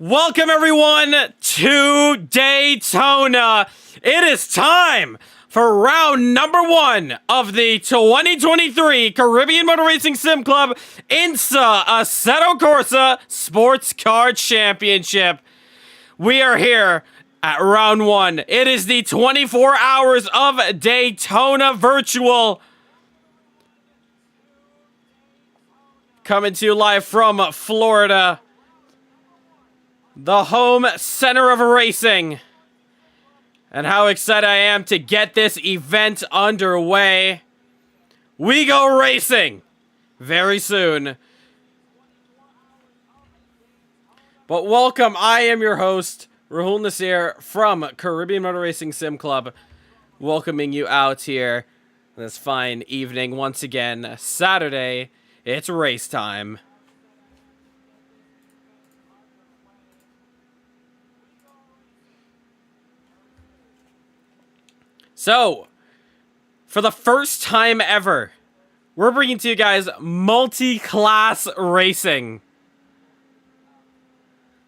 Welcome everyone to Daytona. It is time for round number 1 of the 2023 Caribbean Motor Racing Sim Club IMSA Assetto Corsa Sports Car Championship. We are here at round 1. It is the 24 hours of Daytona Virtual. Coming to you live from Florida, the home center of racing. And how excited I am to get this event underway. We go racing very soon. But welcome, I am your host, Rahul Nasir from Caribbean Motor Racing Sim Club, welcoming you out here this fine evening. Once again, Saturday, it's race time. So, for the first time ever, we're bringing to you guys multi-class racing.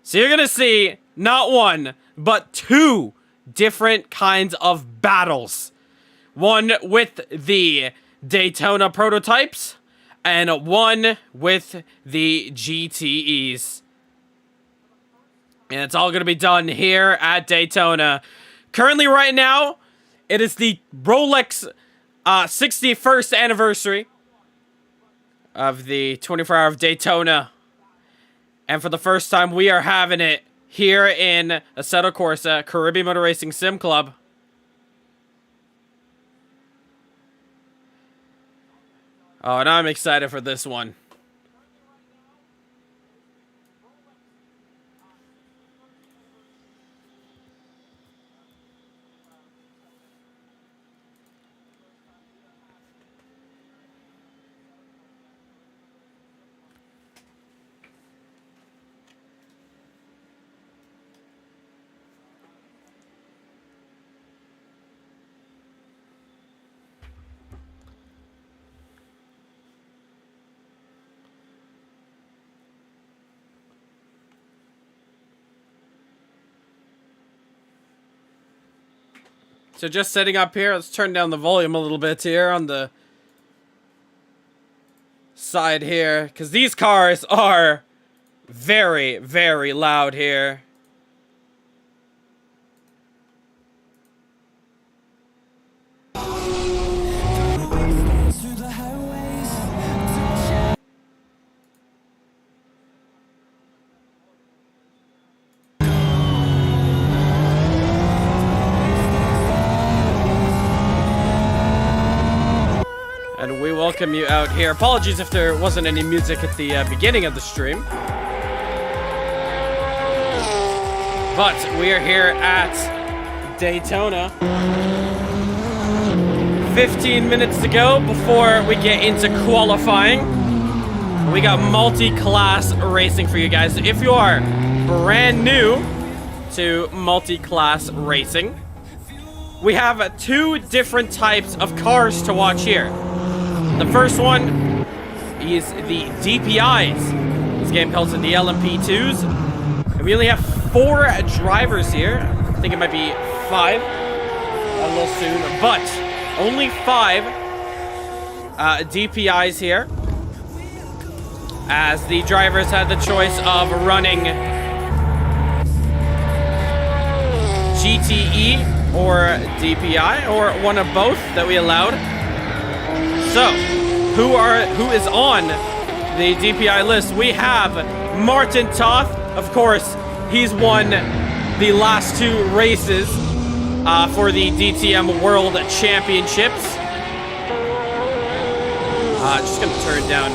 So you're going to see not one, but 2 different kinds of battles. One with the Daytona prototypes, and one with the GTEs. And it's all going to be done here at Daytona. Currently, right now, it is the Rolex 61st anniversary of the 24 Hour of Daytona. And for the first time, we are having it here in Assetto Corsa, Caribbean Motor Racing Sim Club. Oh, and I'm excited for this one. So just setting up here, let's turn down the volume a little bit here on the side here, because these cars are very, very loud here. And we welcome you out here. Apologies if there wasn't any music at the beginning of the stream. But we are here at Daytona. 15 minutes to go before we get into qualifying. We got multi-class racing for you guys. If you are brand new to multi-class racing, we have 2 different types of cars to watch here. The first one is the DPIs. This game calls it the LMP2s. And we only have 4 drivers here. I think it might be 5 a little soon, but only 5 DPIs here, as the drivers had the choice of running GTE or DPI, or one of both that we allowed. So, who is on the DPI list? We have Martin Toth. Of course, he's won the last 2 races for the DTM World Championships. Just gonna turn down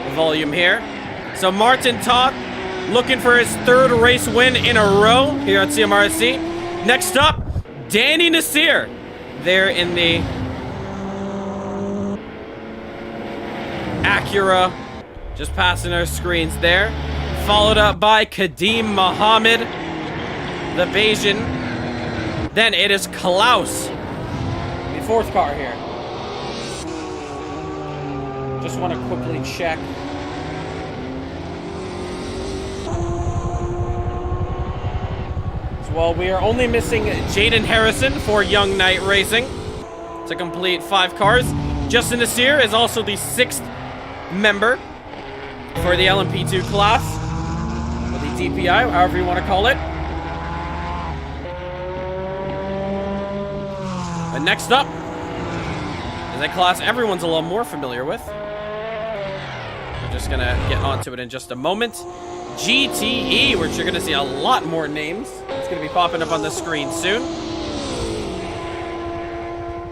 the volume here. So Martin Toth looking for his 3rd race win in a row here at CMRSC. Next up, Danny Nasir there in the Acura, just passing our screens there. Followed up by Kadeem Mohammed, the Bayesian. Then it is Klaus, the 4th car here. Just want to quickly check well, we are only missing Jaden Harrison for Young Knight Racing to complete 5 cars. Justin Nasir is also the 6th member for the LMP2 class, or the DPI, however you want to call it. But next up is a class everyone's a little more familiar with. We're just going to get onto it in just a moment. GTE, which you're going to see a lot more names. It's going to be popping up on the screen soon.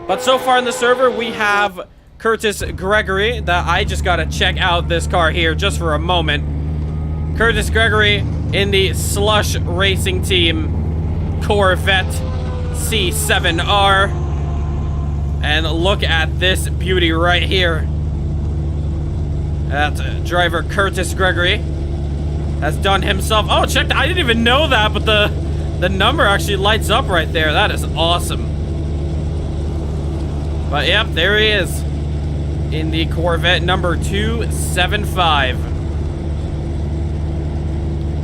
But so far in the server, we have Curtis Gregory, that I just got to check out this car here just for a moment. Curtis Gregory in the Slush Racing Team Corvette C7R. And look at this beauty right here. That driver Curtis Gregory has done himself. Oh, check that. I didn't even know that, but the number actually lights up right there. That is awesome. But yep, there he is in the Corvette number 275.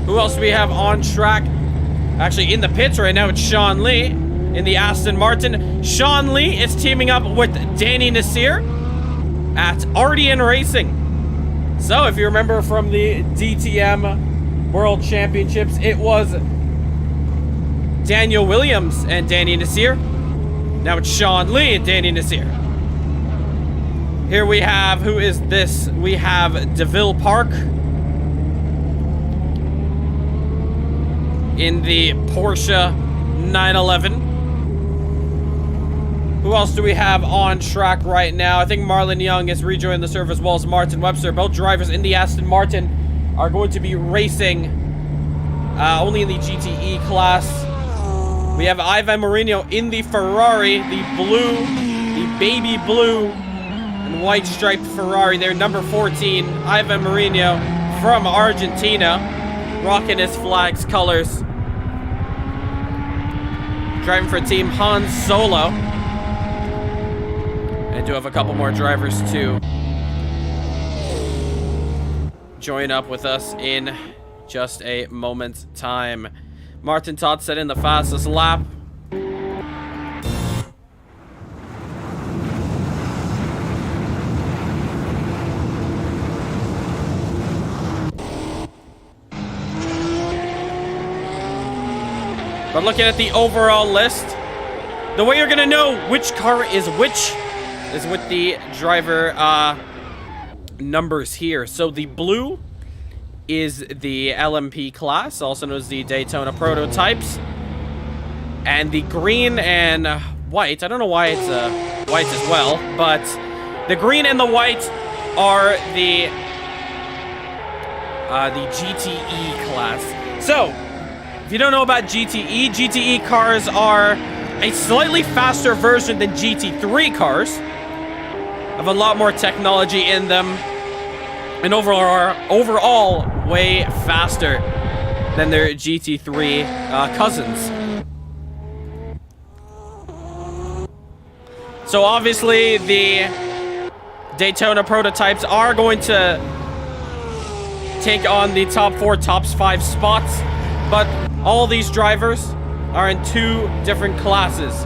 Who else do we have on track? Actually, in the pits right now, it's Sean Lee in the Aston Martin. Sean Lee is teaming up with Danny Nasir at RDN Racing. So, if you remember from the DTM World Championships, it was Daniel Williams and Danny Nasir. Now it's Sean Lee and Danny Nasir. Here we have, who is this? We have DeVille Park in the Porsche 911. Who else do we have on track right now? I think Marlon Young is rejoining the server, as well as Martin Webster. Both drivers in the Aston Martin are going to be racing only in the GTE class. We have Ivan Marino in the Ferrari, the blue, the baby blue and white striped Ferrari there, number 14, Ivan Marino from Argentina, rocking his flag's colors. Driving for Team Han Solo. I do have a couple more drivers to join up with us in just a moment's time. Martin Todd set in the fastest lap. But looking at the overall list, the way you're going to know which car is which is with the driver numbers here. So the blue is the LMP class, also known as the Daytona prototypes. And the green and white, I don't know why it's white as well, but the green and the white are the GTE class. So, if you don't know about GTE cars are a slightly faster version than GT3 cars. Have a lot more technology in them, and overall way faster than their GT3 cousins. So obviously the Daytona prototypes are going to take on the top 4, top 5 spots, but all these drivers are in 2 different classes.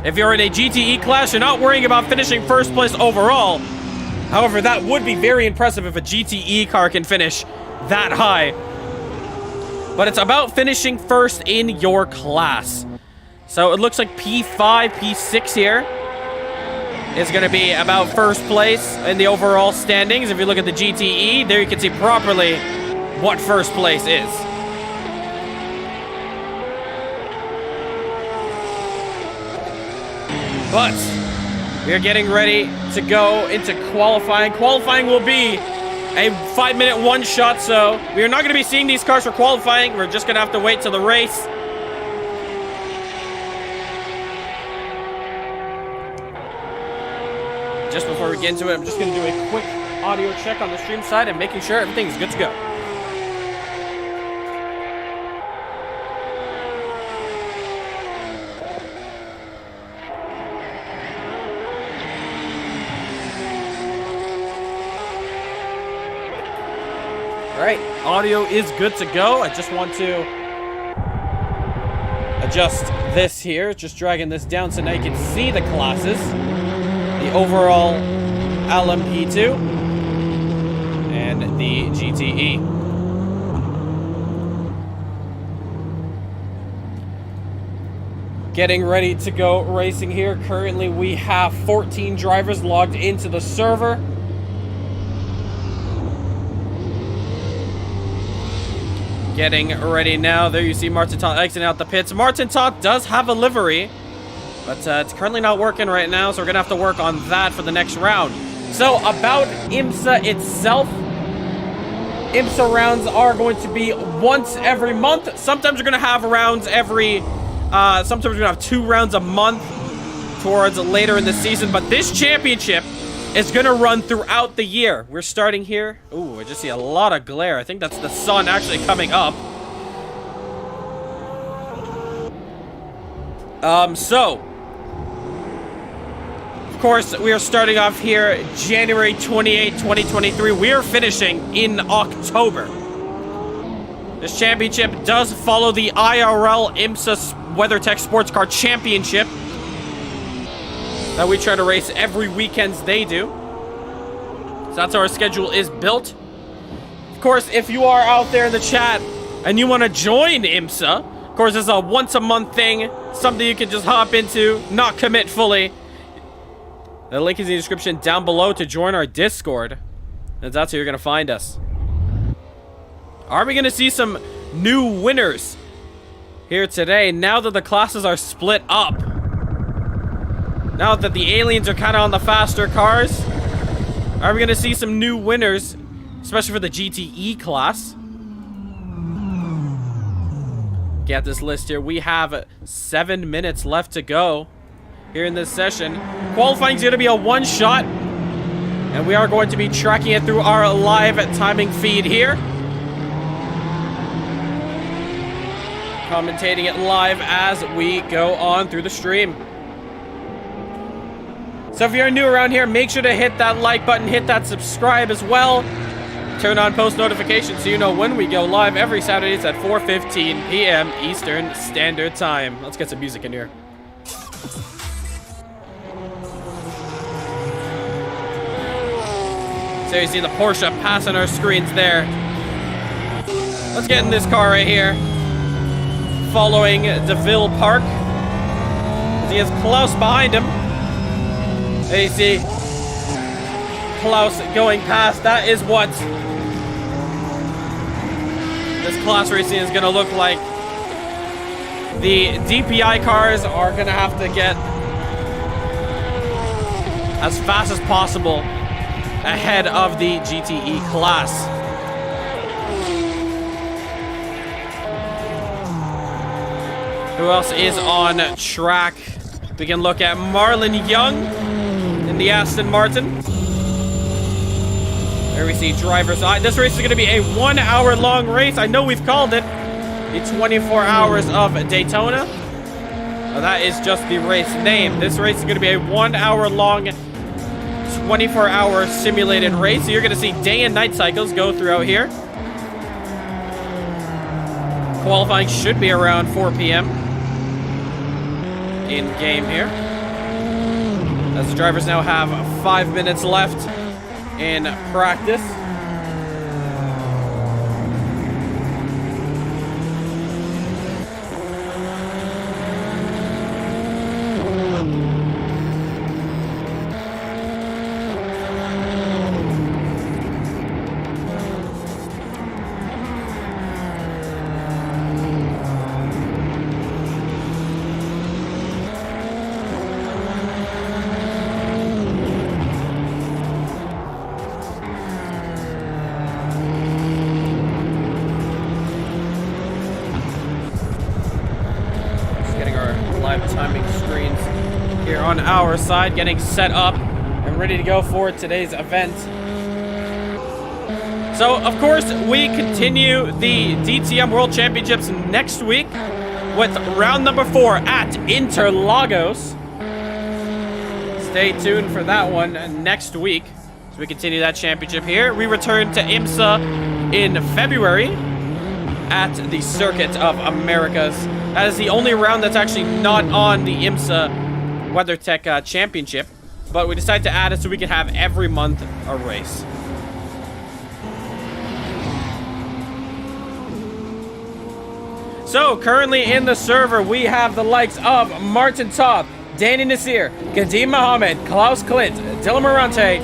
If you're in a GTE class, you're not worrying about finishing first place overall. However, that would be very impressive if a GTE car can finish that high. But it's about finishing first in your class. So it looks like P5, P6 here is going to be about first place in the overall standings. If you look at the GTE, there you can see properly what first place is. But we are getting ready to go into qualifying. Qualifying will be a 5-minute one-shot, so we are not going to be seeing these cars for qualifying. We're just going to have to wait till the race. Just before we get into it, I'm just going to do a quick audio check on the stream side and making sure everything's good to go. Alright, audio is good to go. I just want to adjust this here. Just dragging this down so now you can see the classes. The overall LMP2 and the GTE. Getting ready to go racing here. Currently we have 14 drivers logged into the server. Getting ready now. There you see Martin Tot exiting out the pits. Martin Tot does have a livery, but it's currently not working right now, so we're gonna have to work on that for the next round. So about IMSA itself, IMSA rounds are going to be once every month. Sometimes we're gonna have rounds every sometimes we're gonna have 2 rounds a month towards later in the season, but this championship is gonna run throughout the year. We're starting here. Ooh, I just see a lot of glare. I think that's the sun actually coming up. So of course we are starting off here January 28, 2023. We are finishing in October. This championship does follow the IRL IMSA WeatherTech Sports Car Championship that we try to race every weekends they do. So that's how our schedule is built. Of course, if you are out there in the chat and you want to join IMSA, of course, it's a once a month thing, something you can just hop into, not commit fully. The link is in the description down below to join our Discord. And that's how you're going to find us. Are we going to see some new winners here today now that the classes are split up? Now that the aliens are kind of on the faster cars, are we going to see some new winners, especially for the GTE class? Get this list here. We have 7 minutes left to go here in this session. Qualifying is going to be a one-shot, and we are going to be tracking it through our live timing feed here. Commentating it live as we go on through the stream. So if you're new around here, make sure to hit that like button, hit that subscribe as well. Turn on post notifications so you know when we go live every Saturdays at 4:15 p.m. Eastern Standard Time. Let's get some music in here. So you see the Porsche passing our screens there. Let's get in this car right here. Following DeVille Park. He has Klaus behind him. There you see Klaus going past. That is what this class racing is going to look like. The DPI cars are going to have to get as fast as possible ahead of the GTE class. Who else is on track? We can look at Marlon Young in the Aston Martin. There we see drivers. This race is going to be a 1 hour long race. I know we've called it the 24 hours of Daytona. Well, that is just the race name. This race is going to be a 1 hour long 24 hour simulated race. So you're going to see day and night cycles go throughout here. Qualifying should be around 4 p.m. in game here. As the drivers now have 5 minutes left in practice. On our side, getting set up and ready to go for today's event. So, of course, we continue the DTM World Championships next week with round number 4 at Interlagos. Stay tuned for that one next week as we continue that championship here. We return to IMSA in February at the Circuit of Americas. That is the only round that's actually not on the IMSA WeatherTech Championship, but we decided to add it so we can have every month a race. So, currently in the server, we have the likes of Martin Toth, Danny Nasir, Kadeem Mohammed, Klaus Klint, Dylan Morante,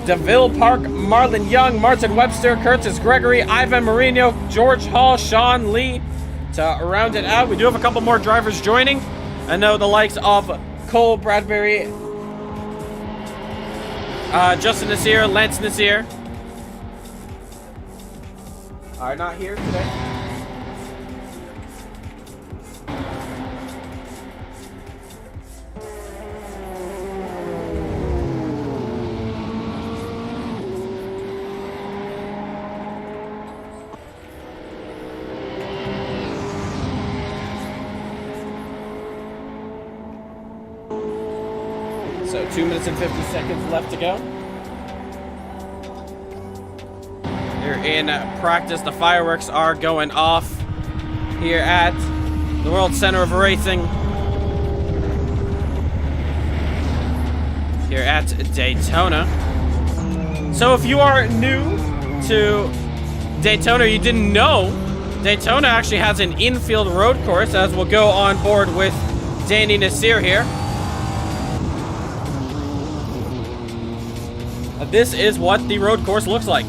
DeVille Park, Marlon Young, Martin Webster, Curtis Gregory, Ivan Marino, George Hall, Sean Lee. To round it out, we do have a couple more drivers joining. I know the likes of Cole Bradbury, Justin Nasir, Lance Nasir are not here today. So 2 minutes and 50 seconds left to go. Here in practice, the fireworks are going off here at the World Center of Racing here at Daytona. So if you are new to Daytona, you didn't know, Daytona actually has an infield road course, as we'll go on board with Danny Nasir here. This is what the road course looks like.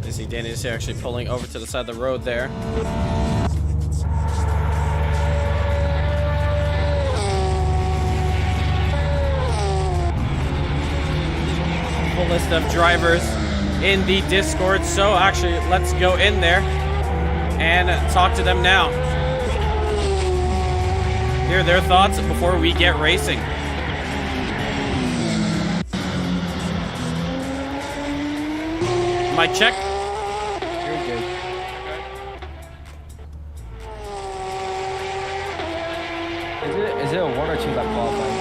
See Danny is actually pulling over to the side of the road there. Full list of drivers in the Discord, so actually let's go in there and talk to them now. Hear their thoughts before we get racing. Mic check. Is it a 1 or 2 lap qualifying?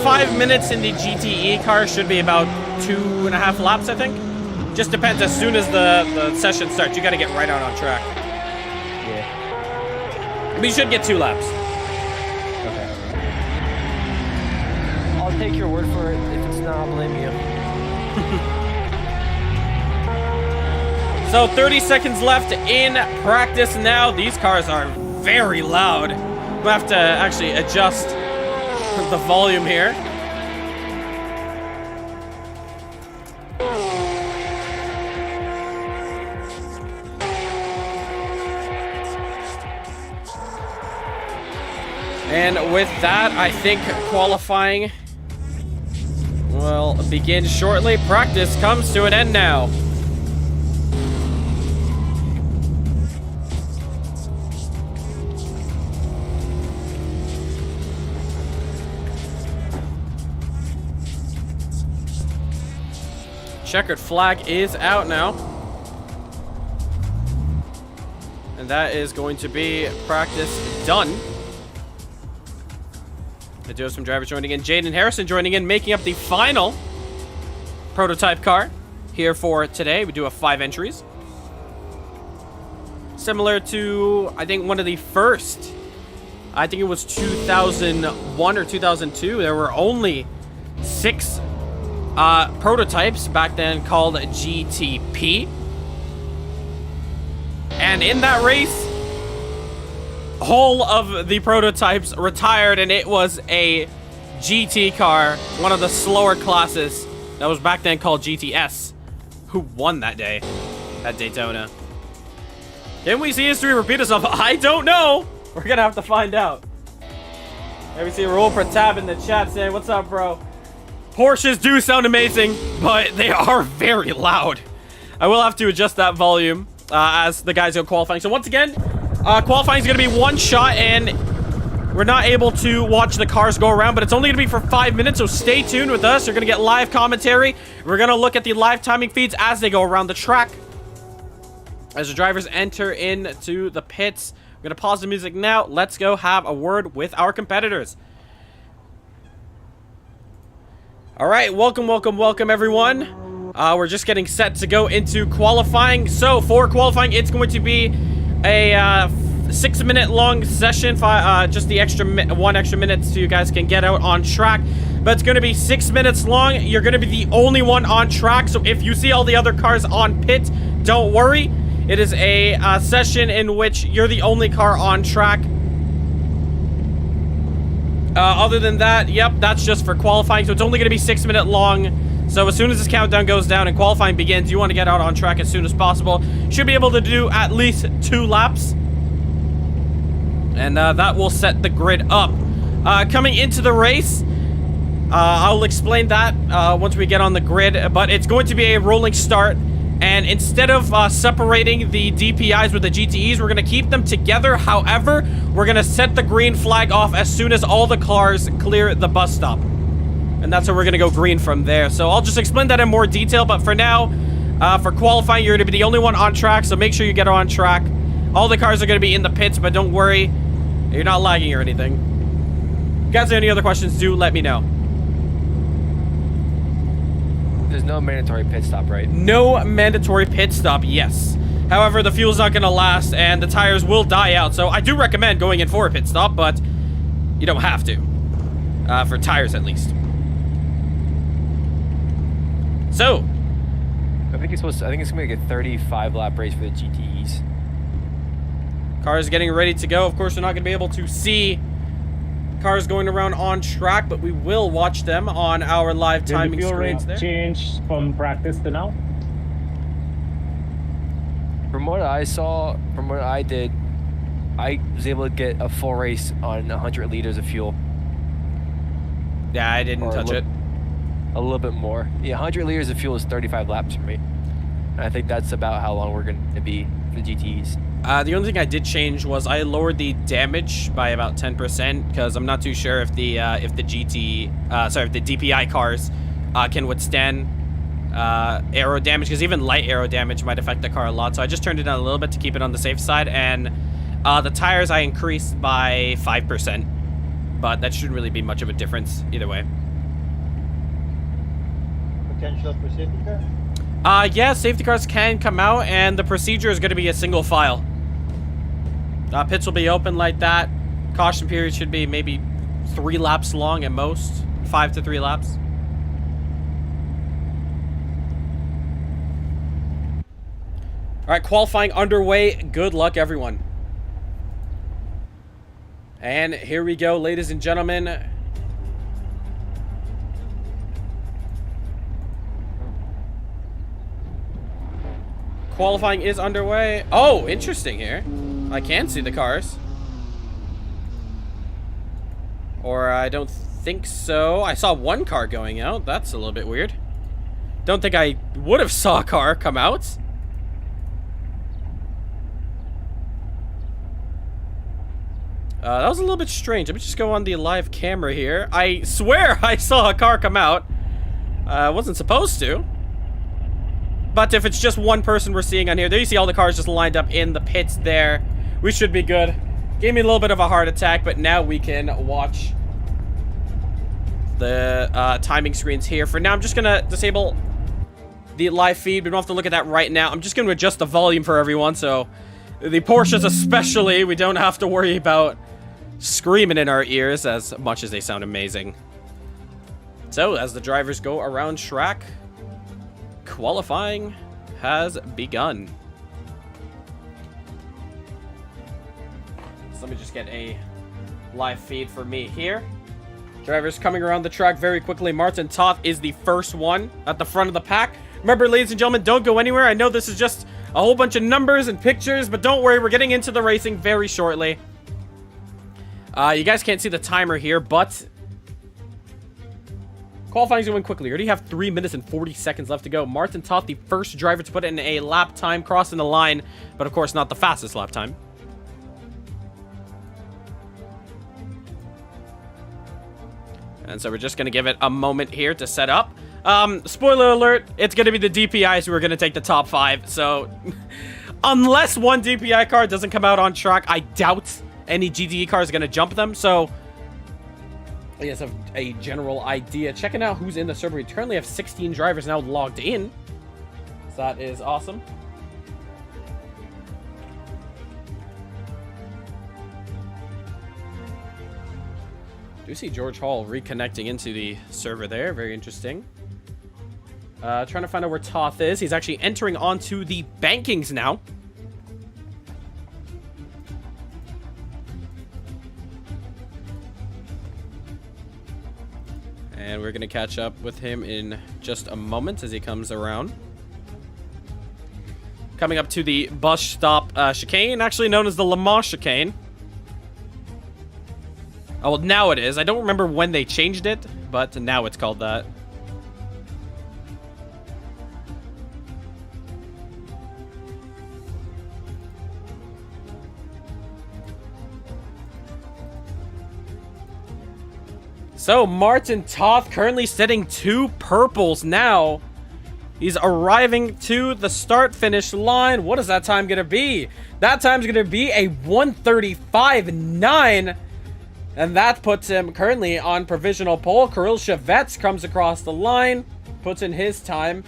5 minutes in the GTE car should be about 2.5 laps, I think. Just depends as soon as the session starts. You got to get right out on track. Yeah. But you should get 2 laps. Okay. I'll take your word for it. If it's not, I'll blame you. So 30 seconds left in practice now. These cars are very loud. We'll have to actually adjust the volume here. And with that, I think qualifying will begin shortly. Practice comes to an end now. Checkered flag is out now. And that is going to be practice done. I do have some drivers joining in. Jaden Harrison joining in, making up the final prototype car here for today. We do have 5 entries. Similar to, I think, one of the first. I think it was 2001 or 2002. There were only 6 prototypes back then called GTP. And in that race, all of the prototypes retired, and it was a GT car, one of the slower classes that was back then called GTS, who won that day at Daytona. Can we see history repeat itself? I don't know. We're gonna have to find out. There we see Raul Pratab in the chat saying, what's up, bro? Porsches do sound amazing, but they are very loud. I will have to adjust that volume as the guys go qualifying. So once again, qualifying is going to be one shot, and we're not able to watch the cars go around, but it's only going to be for 5 minutes, so stay tuned with us. You're going to get live commentary. We're going to look at the live timing feeds as they go around the track. As the drivers enter into the pits, we're going to pause the music now. Let's go have a word with our competitors. All right, welcome, everyone. We're just getting set to go into qualifying. So for qualifying, it's going to be a 6-minute long session. Just the one extra minute so you guys can get out on track. But it's going to be 6 minutes long. You're going to be the only one on track. So if you see all the other cars on pit, don't worry. It is a session in which you're the only car on track. Other than that, yep, that's just for qualifying. So it's only going to be 6 minutes long. So as soon as this countdown goes down and qualifying begins, you want to get out on track as soon as possible. Should be able to do at least 2 laps. And that will set the grid up. Coming into the race, I'll explain that once we get on the grid. But it's going to be a rolling start. And instead of separating the DPIs with the GTEs, we're going to keep them together. However, we're going to set the green flag off as soon as all the cars clear the bus stop. And that's how we're going to go green from there. So I'll just explain that in more detail. But for now, for qualifying, you're going to be the only one on track. So make sure you get on track. All the cars are going to be in the pits, but don't worry. You're not lagging or anything. If you guys have any other questions, do let me know. There's no mandatory pit stop, right? No mandatory pit stop, yes. However, the fuel's not going to last, and the tires will die out. So I do recommend going in for a pit stop, but you don't have to. For tires, at least. So, I think it's going to be like a 35 lap race for the GTEs. Cars getting ready to go. Of course, we're not going to be able to see cars going around on track, but we will watch them on our live timing screens there. Change from practice to now? From what I saw, from what I did, I was able to get a full race on 100 liters of fuel. Yeah, I didn't touch it. A little bit more. Yeah, 100 liters of fuel is 35 laps for me. And I think that's about how long we're going to be for the GTEs. The only thing I did change was I lowered the damage by about 10% because I'm not too sure if the DPI cars can withstand aero damage, because even light aero damage might affect the car a lot. So I just turned it down a little bit to keep it on the safe side, and the tires I increased by 5%, but that shouldn't really be much of a difference either way. Potential for safety car? Yeah, safety cars can come out, and the procedure is going to be a single file. Pits will be open like that. Caution period should be maybe 3 laps long at most. 5 to 3 laps. Alright, qualifying underway. Good luck, everyone. And here we go, ladies and gentlemen. Qualifying is underway. Oh, interesting here. I can see the cars. Or I don't think so. I saw one car going out. That's a little bit weird. Don't think I would have saw a car come out. That was a little bit strange. Let me just go on the live camera here. I swear I saw a car come out. I wasn't supposed to. But if it's just one person we're seeing on here, there you see all the cars just lined up in the pits there. We should be good. Gave me a little bit of a heart attack, but now we can watch the timing screens here. For now, I'm just going to disable the live feed. We don't have to look at that right now. I'm just going to adjust the volume for everyone, so the Porsches especially, we don't have to worry about screaming in our ears as much as they sound amazing. So, as the drivers go around track, qualifying has begun. So let me just get a live feed for me here. Drivers coming around the track very quickly. Martin Toth is the first one at the front of the pack. Remember, ladies and gentlemen, don't go anywhere. I know this is just a whole bunch of numbers and pictures, but don't worry, we're getting into the racing very shortly. You guys can't see the timer here, but qualifying's going quickly. We already have 3 minutes and 40 seconds left to go. Martin Toth, the first driver to put in a lap time crossing the line, but of course not the fastest lap time. And so we're just going to give it a moment here to set up. Spoiler alert, it's going to be the DPIs who are going to take the top 5. So unless one DPI car doesn't come out on track, I doubt any GTE car is going to jump them. So I guess a general idea. Checking out who's in the server. We currently have 16 drivers now logged in. So that is awesome. Do see George Hall reconnecting into the server there. Very interesting. Trying to find out where Toth is. He's actually entering onto the bankings now. And we're going to catch up with him in just a moment as he comes around. Coming up to the bus stop chicane, actually known as the Le Mans chicane. Oh, well, now it is. I don't remember when they changed it, but now it's called that. So, Martin Toth currently setting 2 purples now. He's arriving to the start-finish line. What is that time going to be? That time's going to be a 1:35.9. And that puts him currently on provisional pole. Kirill Chevets comes across the line, puts in his time.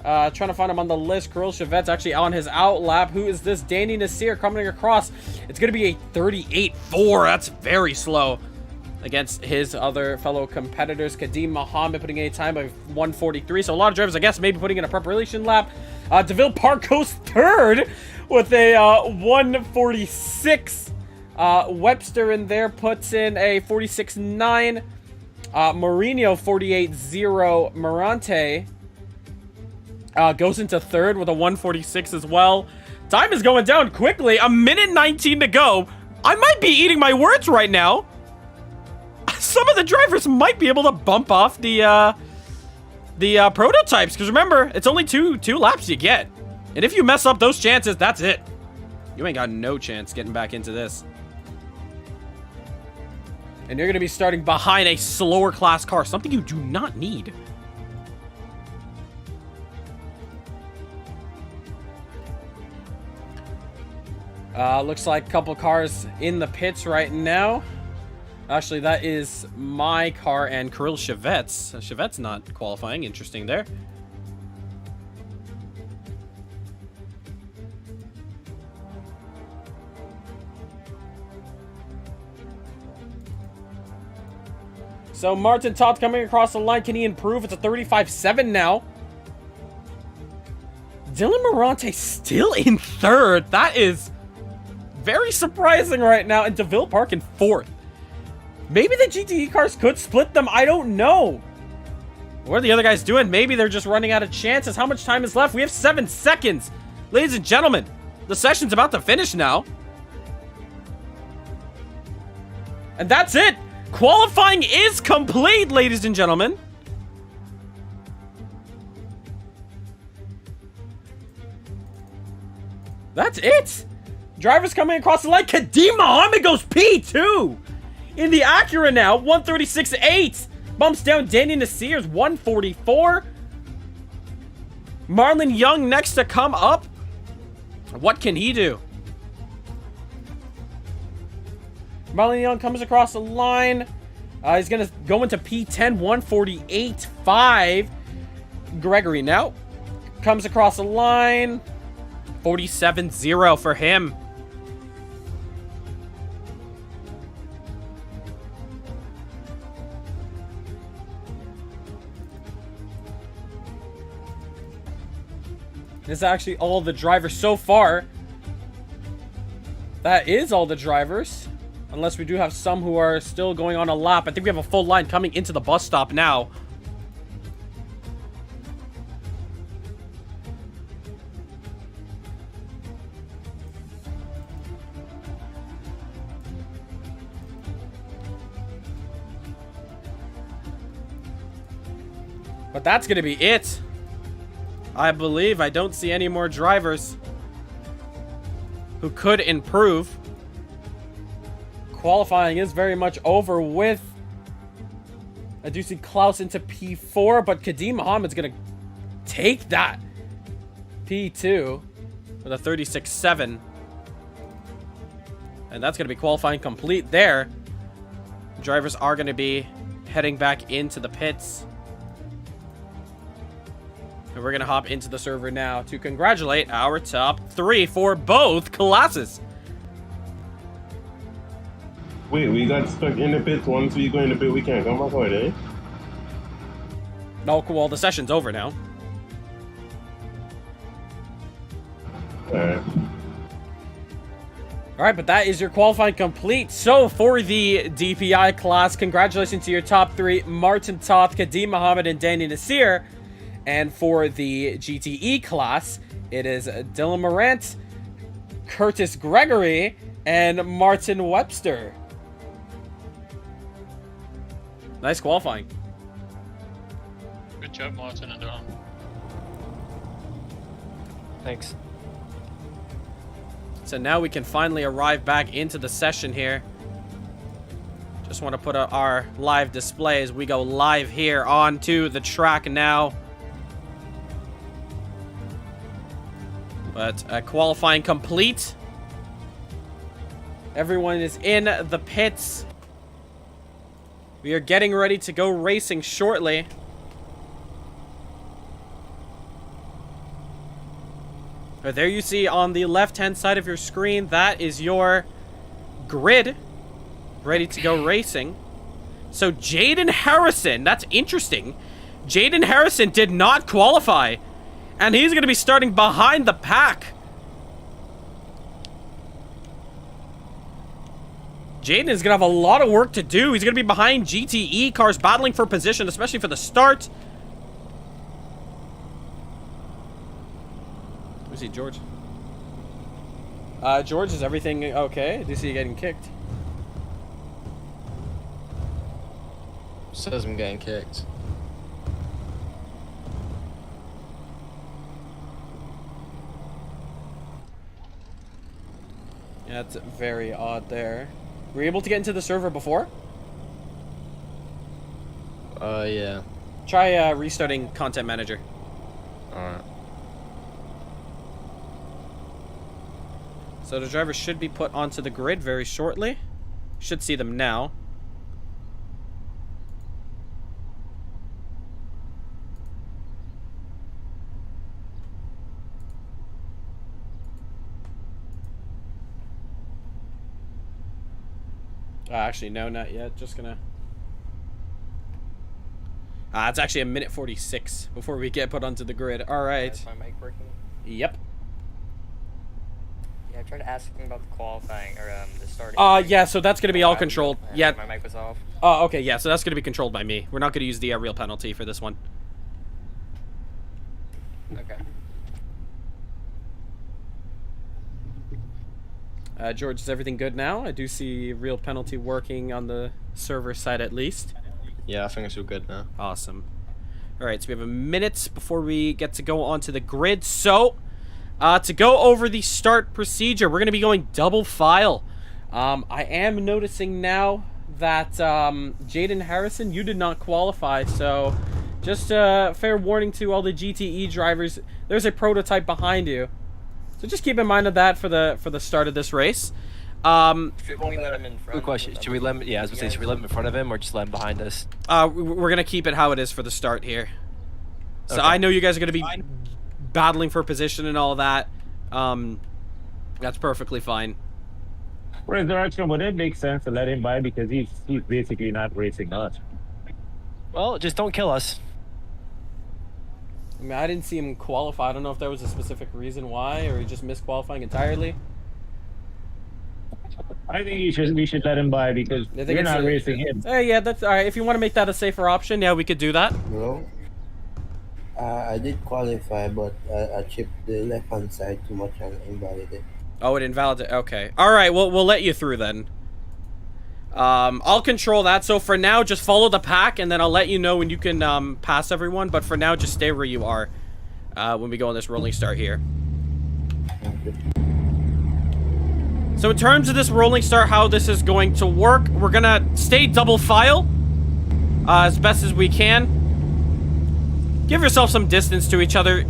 Trying to find him on the list. Kirill Chevets actually on his out lap. Who is this? Danny Nasir coming across. It's going to be a 38.4. That's very slow against his other fellow competitors. Kadeem Mohammed putting a time of 1:43. So a lot of drivers, I guess, maybe putting in a preparation lap. DeVille Park goes third with a 1:46. Webster in there puts in a 46.9. Mourinho 48.0. Morante goes into third with a 1:46 as well. Time is going down quickly. 1:19 to go. I might be eating my words right now. Some of the drivers might be able to bump off the prototypes, because remember, it's only two laps you get. And if you mess up those chances, that's it. You ain't got no chance getting back into this. And you're going to be starting behind a slower class car, something you do not need. Looks like a couple cars in the pits right now. Actually, that is my car and Kirill Chevets. Chevets not qualifying. Interesting there. So Martin Toth coming across the line. Can he improve? It's a 35.7 now. Dylan Morante still in third. That is very surprising right now. And DeVille Park in fourth. Maybe the GTE cars could split them. I don't know. What are the other guys doing? Maybe they're just running out of chances. How much time is left? We have 7 seconds. Ladies and gentlemen, the session's about to finish now. And that's it. Qualifying is complete, ladies and gentlemen. That's it. Drivers coming across the line. Kadeem Mohammed goes P2. In the Acura now, 136.8. Bumps down Danny Nasir's 144. Marlon Young next to come up. What can he do? Marlon Young comes across the line. He's going to go into P10, 148.5. Gregory now comes across the line. 47.0 for him. This is actually all the drivers so far. That is all the drivers. Unless we do have some who are still going on a lap. I think we have a full line coming into the bus stop now. But that's going to be it. I believe I don't see any more drivers who could improve. Qualifying is very much over with. I do see Klaus into P4, but Kadeem Muhammad's going to take that P2 with a 36.7. And that's going to be qualifying complete there. Drivers are going to be heading back into the pits. And we're going to hop into the server now to congratulate our top 3 for both classes. Wait, we got stuck in the pit. Once we go in the pit, we can't come back out, eh? No, well, the session's over now. Alright. All right, but that is your qualifying complete. So for the DPI class, congratulations to your top 3, Martin Toth, Kadeem Muhammad, and Danny Nasir. And for the GTE class, it is Dylan Morant, Curtis Gregory, and Martin Webster. Nice qualifying. Good job, Martin and Dylan. Thanks. So now we can finally arrive back into the session here. Just want to put our live display as we go live here onto the track now. But qualifying complete. Everyone is in the pits. We are getting ready to go racing shortly. But there you see on the left-hand side of your screen, that is your grid ready to go racing. So Jaden Harrison, that's interesting. Jaden Harrison did not qualify, and he's going to be starting behind the pack. Jaden is going to have a lot of work to do. He's going to be behind GTE cars battling for position, especially for the start. Where's he, George? George, is everything okay? Do you see you getting kicked? Says I'm getting kicked. Yeah, that's very odd there. Were you able to get into the server before? Yeah. Try restarting Content Manager. Alright. So the drivers should be put onto the grid very shortly. Should see them now. Actually, no, not yet. Just gonna... it's actually a minute 46 before we get put onto the grid. Alright. Is my mic working? Yep. Yeah, I tried asking about the qualifying, or the starting. Yeah, so that's gonna be all controlled. Yeah. My mic was off. Oh, okay, yeah, so that's gonna be controlled by me. We're not gonna use the real penalty for this one. Okay. George, is everything good now? I do see real penalty working on the server side at least. Yeah, I think it's all good now. Awesome. Alright, so we have a minute before we get to go onto the grid. So, to go over the start procedure, we're going to be going double file. I am noticing now that Jaden Harrison, you did not qualify. So, just a fair warning to all the GTE drivers. There's a prototype behind you. So just keep in mind of that for the start of this race. Should we let him in front? Good question. Should we let him? Yeah, I was gonna say, should we let him in front of him or just let him behind us? We're gonna keep it how it is for the start here. So Okay. I know you guys are gonna be battling for position and all that. That's perfectly fine. Resurrection, would it make sense to let him by because he's basically not racing us? Well, just don't kill us. I mean, I didn't see him qualify. I don't know if there was a specific reason why, or he just missed qualifying entirely. I think we should let him by because I think we're it's not a- racing him. Yeah, that's all right. If you want to make that a safer option, yeah, we could do that. Bro, I did qualify, but I chipped the left hand side too much and invalidated. Oh, it invalidated. Okay. All right. Well, we'll let you through then. I'll control that. So for now, just follow the pack, and then I'll let you know when you can pass everyone. But for now, just stay where you are when we go on this rolling start here. So in terms of this rolling start, how this is going to work, we're gonna stay double file as best as we can. Give yourself some distance to each other.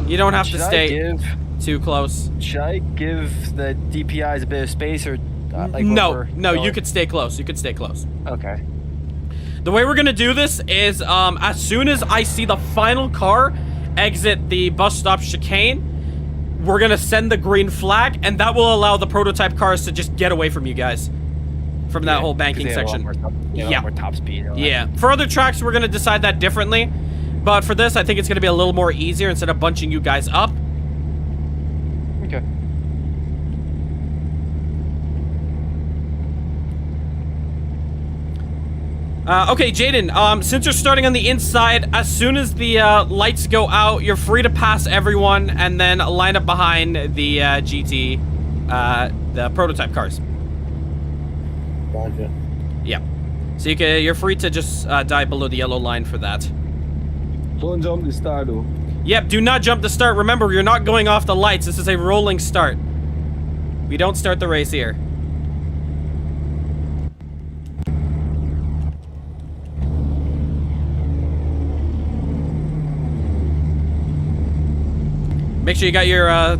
You don't have to stay too close. Should I give the DPIs a bit of space, or like no, you could stay close. You could stay close. Okay. The way we're gonna do this is, as soon as I see the final car exit the bus stop chicane, we're gonna send the green flag, and that will allow the prototype cars to just get away from you guys, from that whole banking section. Yeah. More top speed. Yeah. For other tracks, we're gonna decide that differently, but for this, I think it's gonna be a little more easier instead of bunching you guys up. Okay. Okay, Jaden, since you're starting on the inside, as soon as the lights go out, you're free to pass everyone and then line up behind the GT, the prototype cars. Roger. Yeah. So you're free to just dive below the yellow line for that. Don't jump the start though. Yep, do not jump the start. Remember, you're not going off the lights. This is a rolling start. We don't start the race here. Make sure you got your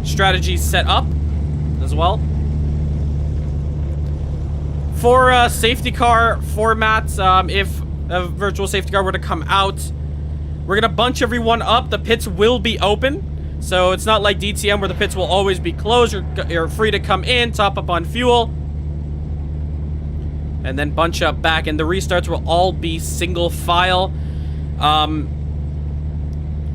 strategies set up as well. For safety car formats, if a virtual safety car were to come out, we're gonna bunch everyone up. The pits will be open, so it's not like DTM where the pits will always be closed. You're free to come in, top up on fuel, and then bunch up back. And the restarts will all be single file.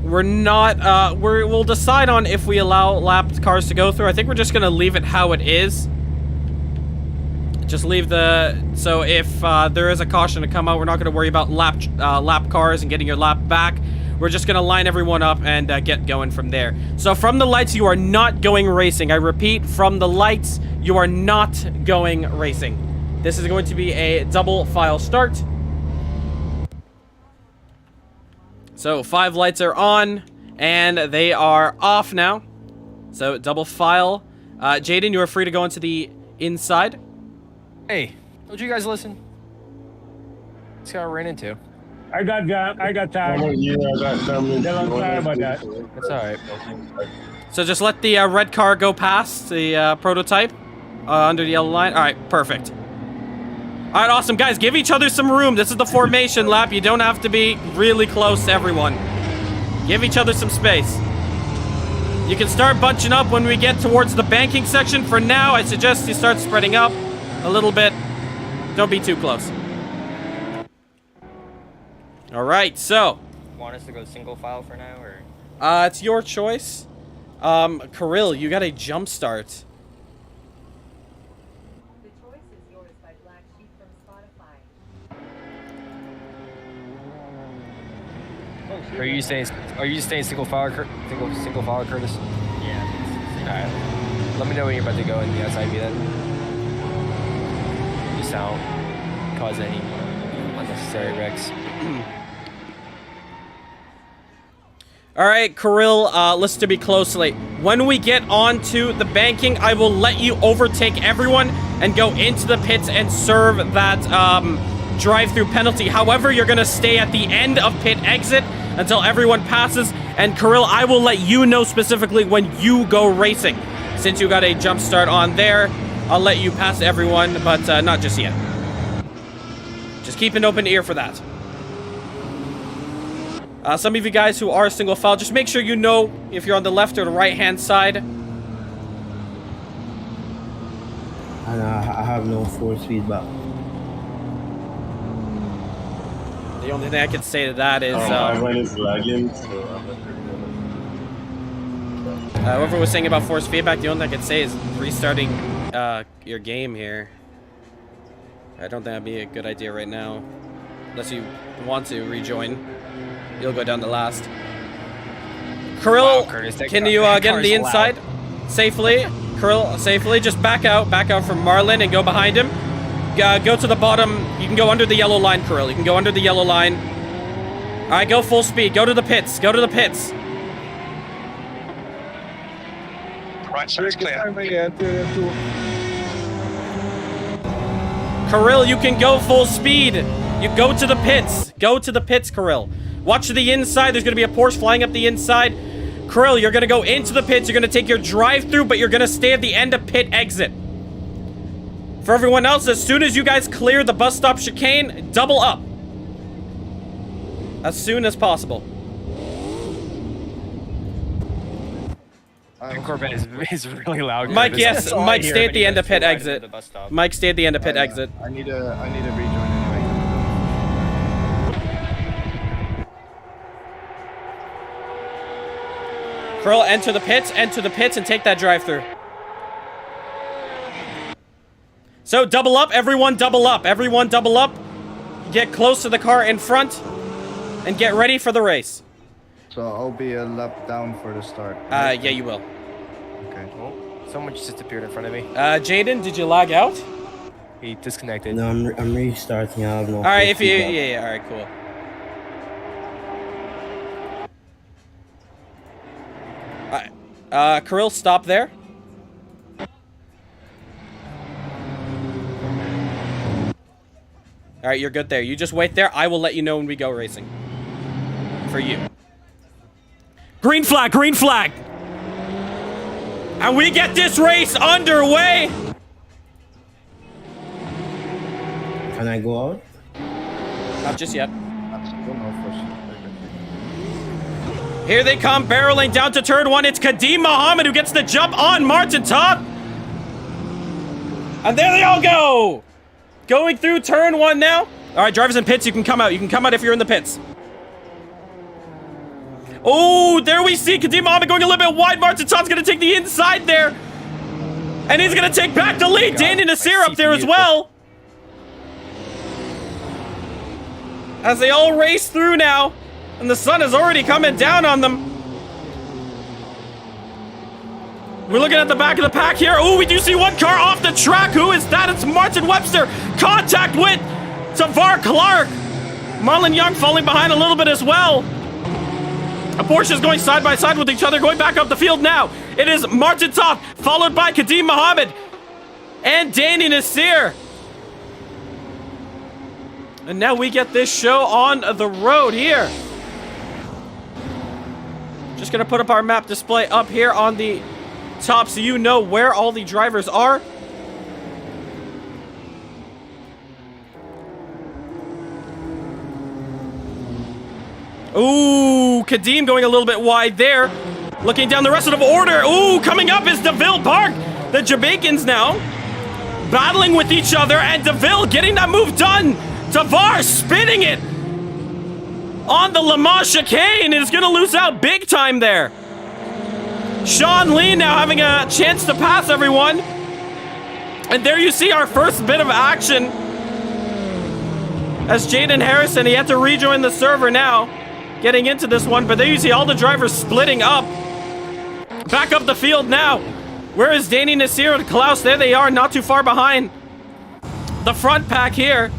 We'll decide on if we allow lapped cars to go through. I think we're just gonna leave it how it is. Just leave so if there is a caution to come out, we're not gonna worry about lap cars and getting your lap back. We're just gonna line everyone up and get going from there. So from the lights, you are not going racing. I repeat, from the lights, you are not going racing. This is going to be a double file start. So 5 lights are on, and they are off now. So double file. Jaden, you are free to go into the inside. Hey, don't you guys listen? This guy I ran into. I got time. Yeah, I got time. Sorry about that. That's alright. So just let the red car go past the prototype under the yellow line. All right, perfect. All right, awesome. Guys, give each other some room. This is the formation lap. You don't have to be really close to everyone. Give each other some space. You can start bunching up when we get towards the banking section. For now, I suggest you start spreading up a little bit. Don't be too close. All right, so. Want us to go single file for now, or? It's your choice. Kirill, you got a jump start. Are you staying single file, single file, Curtis? Yeah. Alright. Let me know when you're about to go in the outside view then. Just don't cause any unnecessary wrecks. Alright, Kirill, listen to me closely. When we get onto the banking, I will let you overtake everyone and go into the pits and serve that drive-through penalty. However, you're gonna stay at the end of pit exit until everyone passes. And Kirill, I will let you know specifically when you go racing. Since you got a jump start on there, I'll let you pass everyone, but not just yet. Just keep an open ear for that. Some of you guys who are single file, just make sure you know if you're on the left or the right-hand side. And I have no force feedback. The only thing I can say to that is... when it's lagging, so whoever was saying about force feedback, the only thing I can say is restarting your game here. I don't think that'd be a good idea right now. Unless you want to rejoin. You'll go down the last. Kirill, Wow, Curtis, can you get on the inside safely? Krill, safely. Just back out from Marlin and go behind him. Go to the bottom. You can go under the yellow line, Krill. You can go under the yellow line. All right, go full speed. Go to the pits. Go to the pits. Right side is clear. Kirill, you can go full speed. You go to the pits. Go to the pits, Kirill. Watch the inside. There's going to be a Porsche flying up the inside. Kirill, you're going to go into the pits. You're going to take your drive-through, but you're going to stay at the end of pit exit. For everyone else, as soon as you guys clear the bus stop chicane, double up. As soon as possible. Corvette is really loud. Mike, yes, Mike, stay at the end of pit exit. Mike, stay at the end of pit exit. I need a rejoin anyway. Krill, enter the pits, and take that drive-through. So, double up, everyone double up. Everyone double up. Get close to the car in front, and get ready for the race. So I'll be a lap down for the start. Yeah, you will. Okay. Oh, someone just appeared in front of me. Jaden, did you lag out? He disconnected. No, I'm restarting. I have no. Alright, if you, yeah, alright, cool. Kirill, stop there. Alright, you're good there. You just wait there. I will let you know when we go racing. For you. Green flag, green flag! And we get this race underway! Can I go out? Not just yet. I don't know for sure. Here they come, barreling down to turn 1. It's Kadim Mohammed who gets the jump on Martin Top. And there they all go! Going through turn 1 now. Alright, drivers in pits, you can come out. You can come out if you're in the pits. Oh, there we see Kadim Mohammed going a little bit wide. Martin Top's going to take the inside there. And he's going to take back the lead. Danny Nasir up there as well. As they all race through now. And the sun is already coming down on them. We're looking at the back of the pack here. Oh, we do see one car off the track. Who is that? It's Martin Webster. Contact with Tavar Clark. Marlon Young falling behind a little bit as well. A Porsche is going side by side with each other, going back up the field now. It is Martin Top, followed by Kadim Mohammed and Danny Nasir. And now we get this show on the road here. Just gonna put up our map display up here on the top so you know where all the drivers are. Ooh, Kadim going a little bit wide there. Looking down the rest of the order. Ooh, coming up is DeVille Park. The Jamaicans now battling with each other, and DeVille getting that move done. Tavar spinning it on the Le Mans chicane is going to lose out big time there. Sean Lee now having a chance to pass everyone. And there you see our first bit of action. As Jaden Harrison, he had to rejoin the server now. Getting into this one, but there you see all the drivers splitting up. Back up the field now. Where is Danny Nasir and Klaus? There they are, not too far behind the front pack here.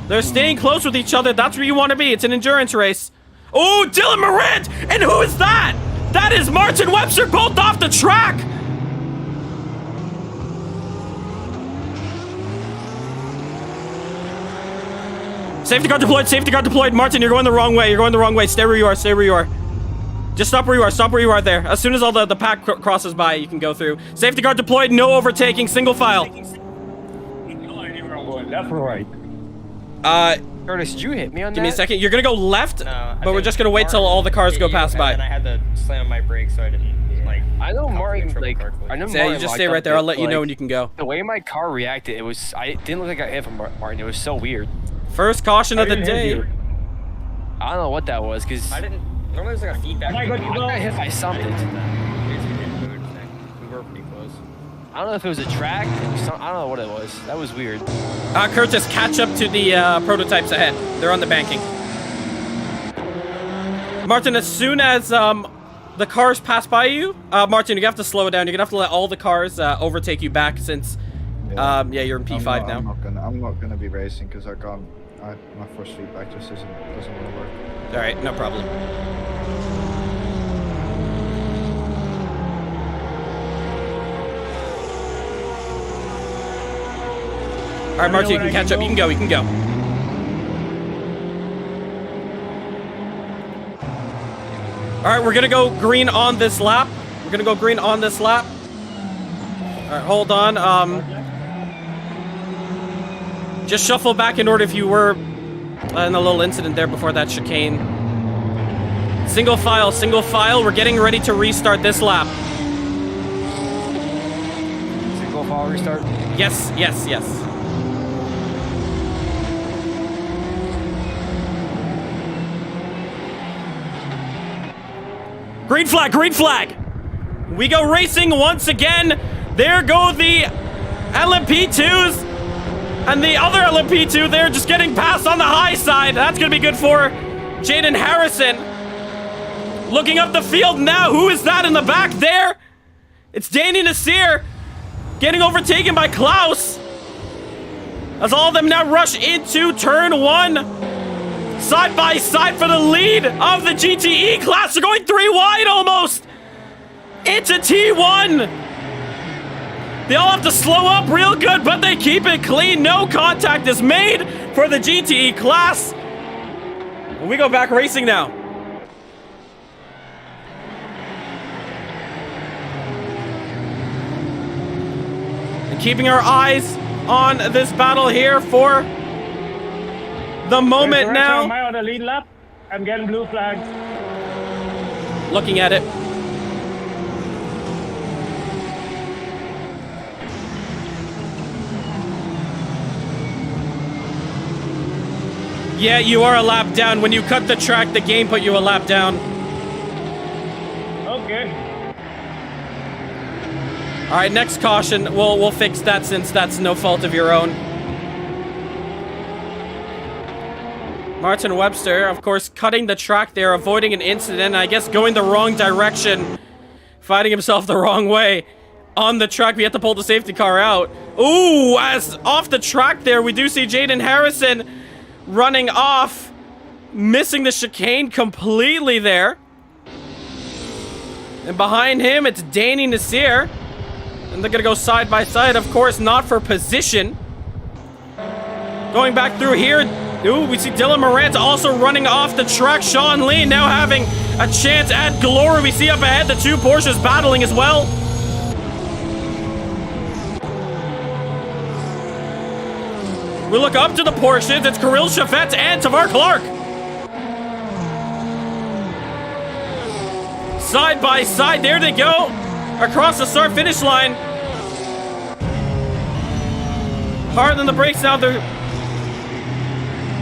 They're staying close with each other. That's where you want to be. It's an endurance race. Oh, Dylan Morant! And who is that? That is Martin Webster, both off the track. Safety car deployed, safety car deployed. Martin, you're going the wrong way. You're going the wrong way. Stay where you are, stay where you are. Just stop where you are, stop where you are there. As soon as all the pack crosses by, you can go through. Safety car deployed, no overtaking, single file. Left or right? Curtis, did you hit me on that? Give me a second. You're gonna go left, but we're just gonna wait till all the cars go past by. And I had to slam my brakes so I didn't, like... I know Martin, like... I know So Martin you just locked stay right up there. I'll it, let you know like, when you can go. The way my car reacted, it was... It didn't look like I hit from Martin. It was so weird. First caution of the day. I don't know what that was, because... I didn't... Normally there's like a feedback. I got hit by something. We were pretty close. I don't know if it was a track. I don't know what it was. That was weird. Curtis, catch up to the prototypes ahead. They're on the banking. Martin, as soon as the the cars pass by you, Martin, you have to slow it down. You're gonna have to let all the cars overtake you back since, yeah, you're in P5 now. I'm not gonna be racing because I can't. My force feedback just doesn't want to work. All right, no problem. All right, Martin, you can catch up. You can go. You can go. All right, we're gonna go green on this lap. We're gonna go green on this lap. All right, hold on. Just shuffle back in order if you were in a little incident there before that chicane. Single file, single file. We're getting ready to restart this lap. Single file restart. Yes, yes, yes. Green flag, green flag. We go racing once again. There go the LMP2s. And the other LMP2, they're just getting passed on the high side. That's going to be good for Jaden Harrison. Looking up the field now. Who is that in the back there? It's Danny Nasir getting overtaken by Klaus. As all of them now rush into turn 1. Side by side for the lead of the GTE class. They're going 3 wide almost into T1. They all have to slow up real good, but they keep it clean. No contact is made for the GTE class. We go back racing now. And keeping our eyes on this battle here for the moment now. Am I on the lead lap? I'm getting blue flags. Looking at it. Yeah, you are a lap down. When you cut the track, the game put you a lap down. Okay. All right, next caution. We'll fix that since that's no fault of your own. Martin Webster, of course, cutting the track there, avoiding an incident, I guess going the wrong direction, finding himself the wrong way. On the track, we have to pull the safety car out. Ooh, as off the track there, we do see Jaden Harrison running off, missing the chicane completely there. And behind him, it's Danny Nasir. And they're going to go side by side, of course, not for position. Going back through here, ooh, we see Dylan Morant also running off the track. Sean Lee now having a chance at glory. We see up ahead the 2 Porsches battling as well. We look up to the Porsches. It's Kirill Chavet and Tavar Clark. Side by side, there they go. Across the start-finish line. Harder than the brakes now. There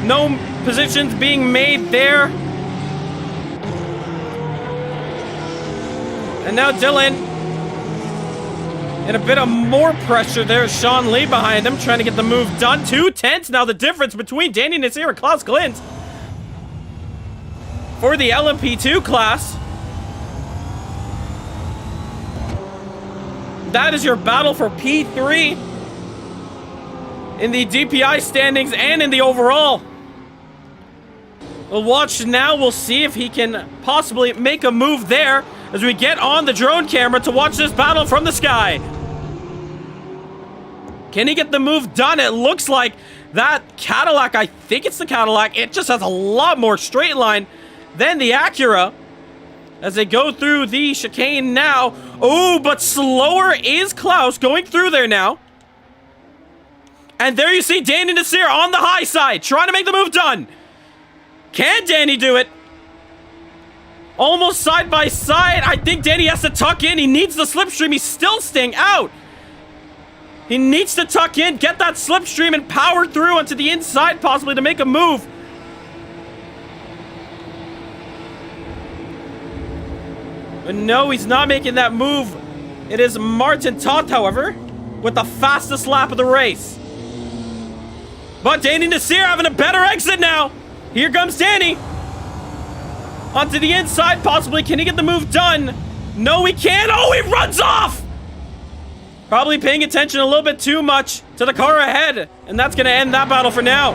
no positions being made there. And now Dylan in a bit of more pressure. There's Sean Lee behind him, trying to get the move done. 2 tenths now the difference between Danny Nasir and Klaus Glint for the LMP2 class. That is your battle for P3 in the DPI standings and in the overall. We'll watch now. We'll see if he can possibly make a move there as we get on the drone camera to watch this battle from the sky. Can he get the move done? It looks like that Cadillac, I think it's the Cadillac, it just has a lot more straight line than the Acura as they go through the chicane now. Oh, but slower is Klaus going through there now. And there you see Danny Nasir on the high side, trying to make the move done. Can Danny do it? Almost side by side. I think Danny has to tuck in. He needs the slipstream. He's still staying out. He needs to tuck in, get that slipstream, and power through onto the inside, possibly, to make a move. But no, he's not making that move. It is Martin Toth, however, with the fastest lap of the race. But Danny Nasir having a better exit now. Here comes Danny. onto the inside, possibly. Can he get the move done? No, he can't. Oh, he runs off! Probably paying attention a little bit too much to the car ahead. And that's going to end that battle for now.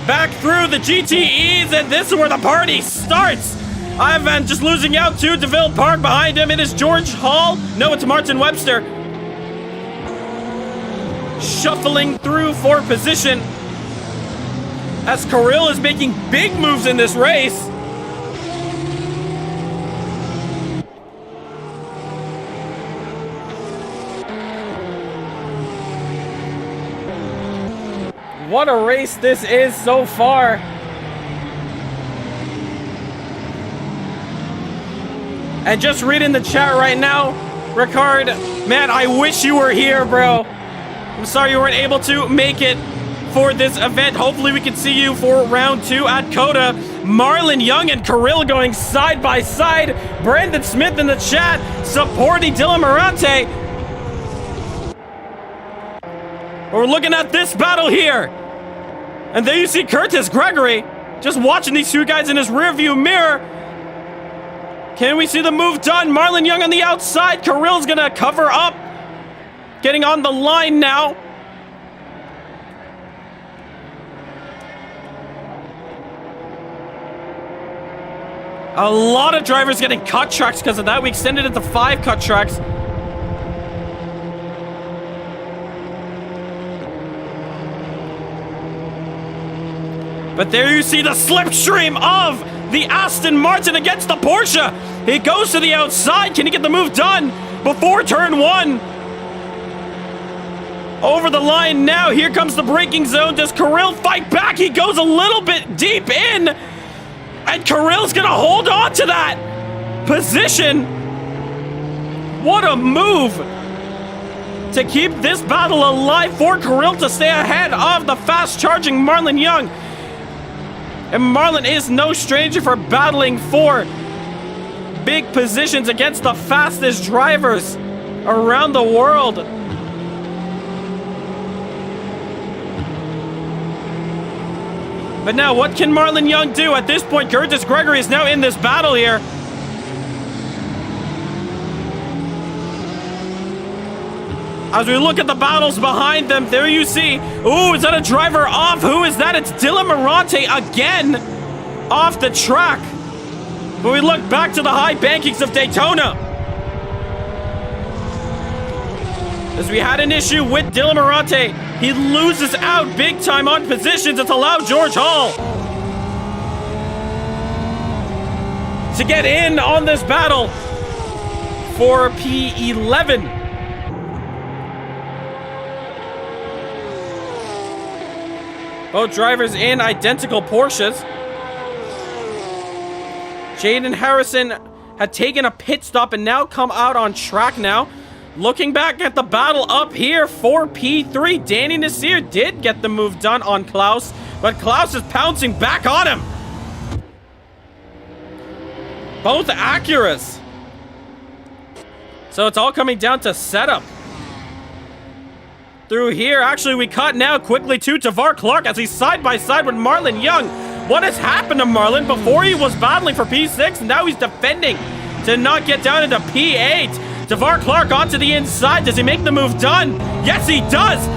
Back through the GTEs, and this is where the party starts. Ivan just losing out to DeVille Park behind him. It is George Hall. No, it's Martin Webster. Shuffling through for position as Kirill is making big moves in this race. What a race this is so far. And just reading the chat right now, Ricard, man, I wish you were here, bro. I'm sorry you weren't able to make it for this event. Hopefully we can see you for round 2 at COTA. Marlon Young and Kirill going side by side. Brandon Smith in the chat supporting Dylan Morante. We're looking at this battle here. And there you see Curtis Gregory just watching these two guys in his rearview mirror. Can we see the move done? Marlon Young on the outside. Kirill's gonna cover up. Getting on the line now. A lot of drivers getting cut tracks because of that. We extended it to 5 cut tracks. But there you see the slipstream of the Aston Martin against the Porsche. He goes to the outside. Can he get the move done before turn 1? Over the line now. Here comes the braking zone. Does Kirill fight back? He goes a little bit deep in. And Kirill's going to hold on to that position. What a move to keep this battle alive for Kirill to stay ahead of the fast-charging Marlon Young. And Marlon is no stranger for battling for big positions against the fastest drivers around the world. But now, what can Marlon Young do? At this point, Curtis Gregory is now in this battle here. As we look at the battles behind them, there you see. Ooh, is that a driver off? Who is that? It's Dylan Morante again off the track. But we look back to the high bankings of Daytona. As we had an issue with Dylan Morante, he loses out big time on positions. It's allowed George Hall to get in on this battle for P11. Both drivers in identical Porsches. Jaden Harrison had taken a pit stop and now come out on track now. Looking back at the battle up here for P3, Danny Nasir did get the move done on Klaus, but Klaus is pouncing back on him. Both Acuras. So it's all coming down to setup. Through here, actually we cut now quickly to Tavar Clark as he's side by side with Marlon Young. What has happened to Marlon? Before he was battling for P6, and now he's defending to not get down into P8. Tavar Clark onto the inside. Does he make the move done? Yes, he does.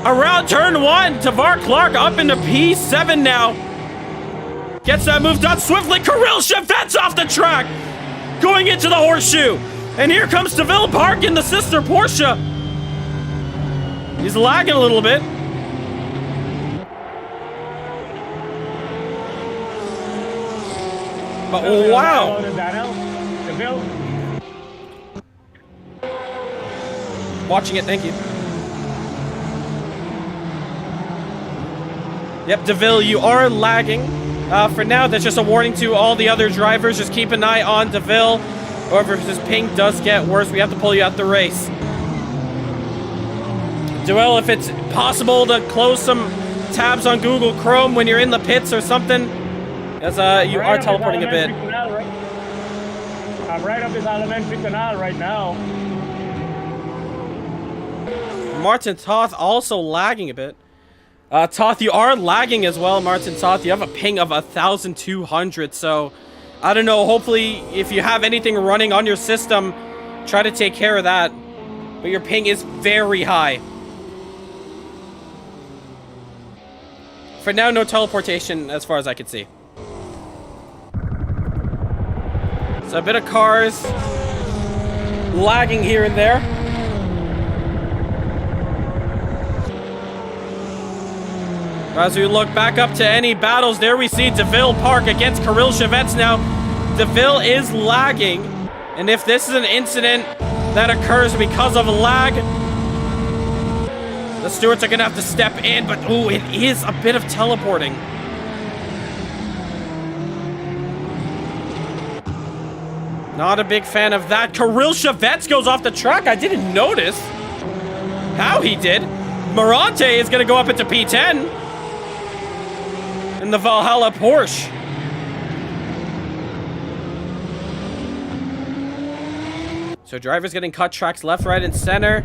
Around turn 1, Tavar Clark up into P7 now. Gets that move done swiftly. Kirill Chevette's off the track, going into the horseshoe. And here comes DeVille Park in the sister Porsche. He's lagging a little bit. But oh, wow. Watching it, thank you. Yep, DeVille, you are lagging. For now, that's just a warning to all the other drivers. Just keep an eye on DeVille. However, if his ping does get worse, we have to pull you out the race. Joel, if it's possible to close some tabs on Google Chrome when you're in the pits or something, as you are teleporting a bit. I'm right up his elementary canal right now. Martin Toth also lagging a bit. Toth, you are lagging as well, Martin Toth. You have a ping of 1,200, so I don't know. Hopefully, if you have anything running on your system, try to take care of that. But your ping is very high. For now, no teleportation as far as I can see. So a bit of cars lagging here and there. As we look back up to any battles, there we see DeVille Park against Kirill Chevets now. DeVille is lagging, and if this is an incident that occurs because of lag, the stewards are gonna have to step in, but ooh, it is a bit of teleporting. Not a big fan of that. Kirill Chevets goes off the track. I didn't notice how he did. Morante is gonna go up into P10 in the Valhalla Porsche. So drivers getting cut tracks left, right, and center.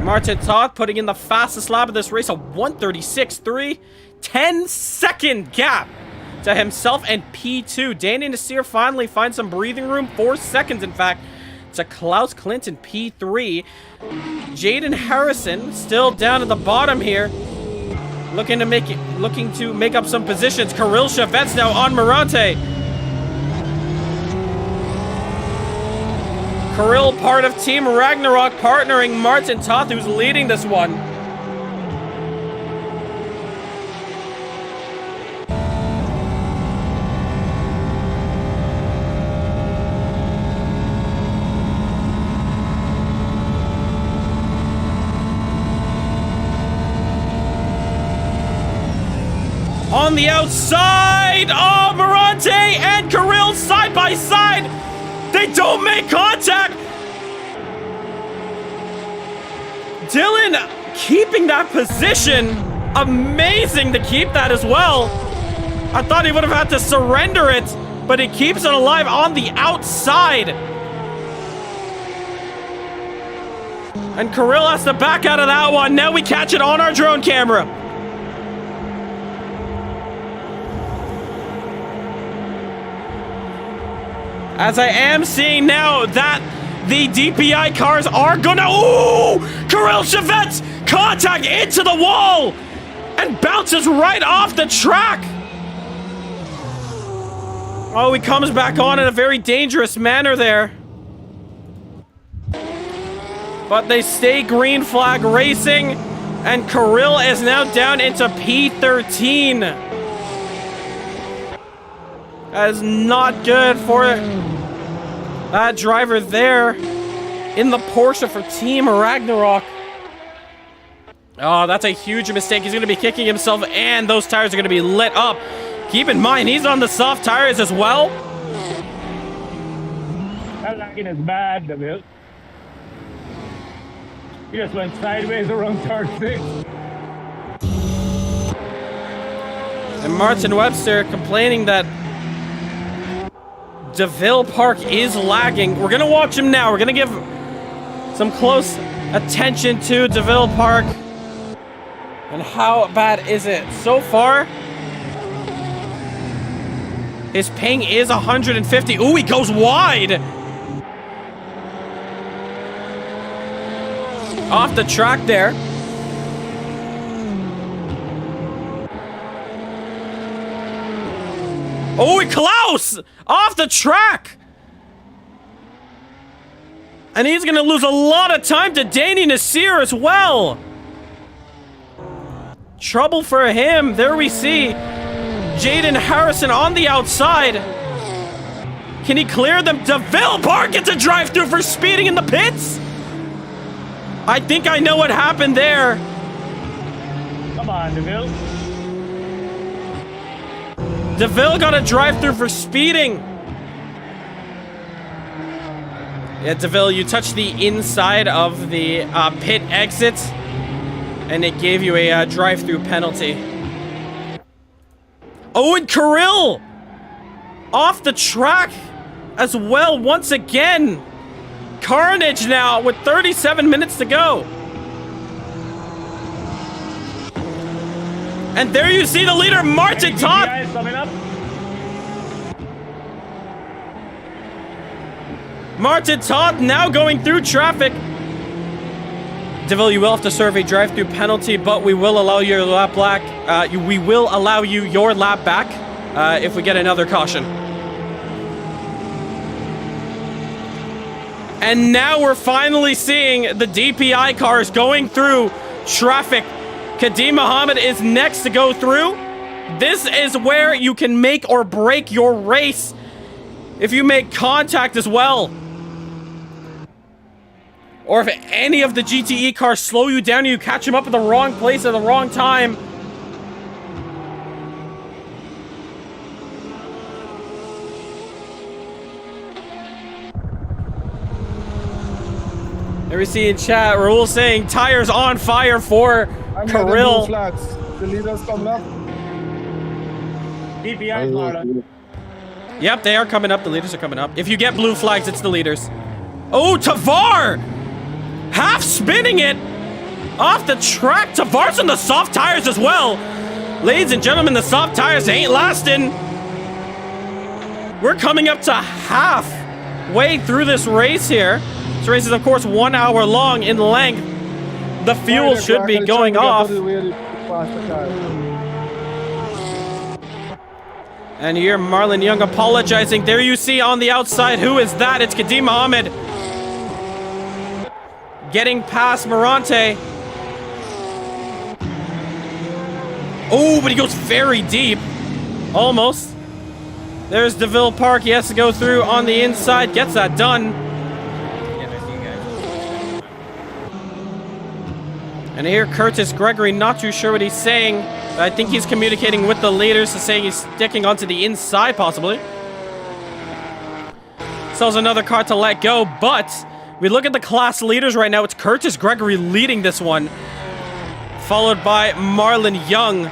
Martin Toth putting in the fastest lap of this race, a 1:36.3. 10-second gap to himself and P2. Danny Nasir finally finds some breathing room. 4 seconds, in fact, to Klaus Clinton, P3. Jaden Harrison still down at the bottom here. Looking to make up some positions. Kirill Chevets now on Morante. Kirill, part of Team Ragnarok, partnering Martin Toth, who's leading this one. On the outside, oh, Morante and Kirill side by side. They don't make contact. Dylan keeping that position. Amazing to keep that as well. I thought he would have had to surrender it, but he keeps it alive on the outside. And Kirill has to back out of that one. Now we catch it on our drone camera. As I am seeing now that the DPI cars are gonna... Ooh! Kirill Chevets contact into the wall and bounces right off the track. Oh, he comes back on in a very dangerous manner there. But they stay green flag racing, and Kirill is now down into P13. That is not good for that driver there in the Porsche for Team Ragnarok. Oh, that's a huge mistake. He's going to be kicking himself, and those tires are going to be lit up. Keep in mind, he's on the soft tires as well. That lagging is bad, Deville. He just went sideways around turn 6. And Martin Webster complaining that DeVille Park is lagging. We're gonna watch him now. We're gonna give some close attention to DeVille Park. And how bad is it? So far, his ping is 150. Ooh, he goes wide. Off the track there. Oh, Klaus! Off the track! And he's gonna lose a lot of time to Danny Nasir as well. Trouble for him. There we see Jaden Harrison on the outside. Can he clear them? DeVille Park gets a drive-through for speeding in the pits. I think I know what happened there. Come on, DeVille. DeVille got a drive-through for speeding. Yeah, DeVille, you touched the inside of the pit exit, and it gave you a drive-through penalty. Oh, and Kirill off the track as well once again. Carnage now with 37 minutes to go. And there you see the leader, Martin Todd. Guys coming up. Martin Todd now going through traffic. Deville, you will have to serve a drive-through penalty, but we will allow your lap back. We will allow you your lap back if we get another caution. And now we're finally seeing the DPI cars going through traffic. Kadeem Mohammed is next to go through. This is where you can make or break your race if you make contact as well. Or if any of the GTE cars slow you down and you catch them up at the wrong place at the wrong time. There we see in chat, Raul saying tires on fire for Kirill. The leaders coming up. DPI, Marlon. Yep, they are coming up. The leaders are coming up. If you get blue flags, it's the leaders. Oh, Tavar! Half spinning it off the track. Tavar's on the soft tires as well. Ladies and gentlemen, the soft tires ain't lasting. We're coming up to halfway through this race here. This race is, of course, 1 hour long in length. The fuel should be going off. And here, Marlon Young apologizing. There you see on the outside, who is that? It's Kadeem Mohammed. Getting past Morante. Oh, but he goes very deep. Almost. There's DeVille Park. He has to go through on the inside. Gets that done. Yeah, I see you guys. And here, Curtis Gregory, not too sure what he's saying. I think he's communicating with the leaders, so saying he's sticking onto the inside, possibly. Sells another car to let go, but we look at the class leaders right now. It's Curtis Gregory leading this one, followed by Marlon Young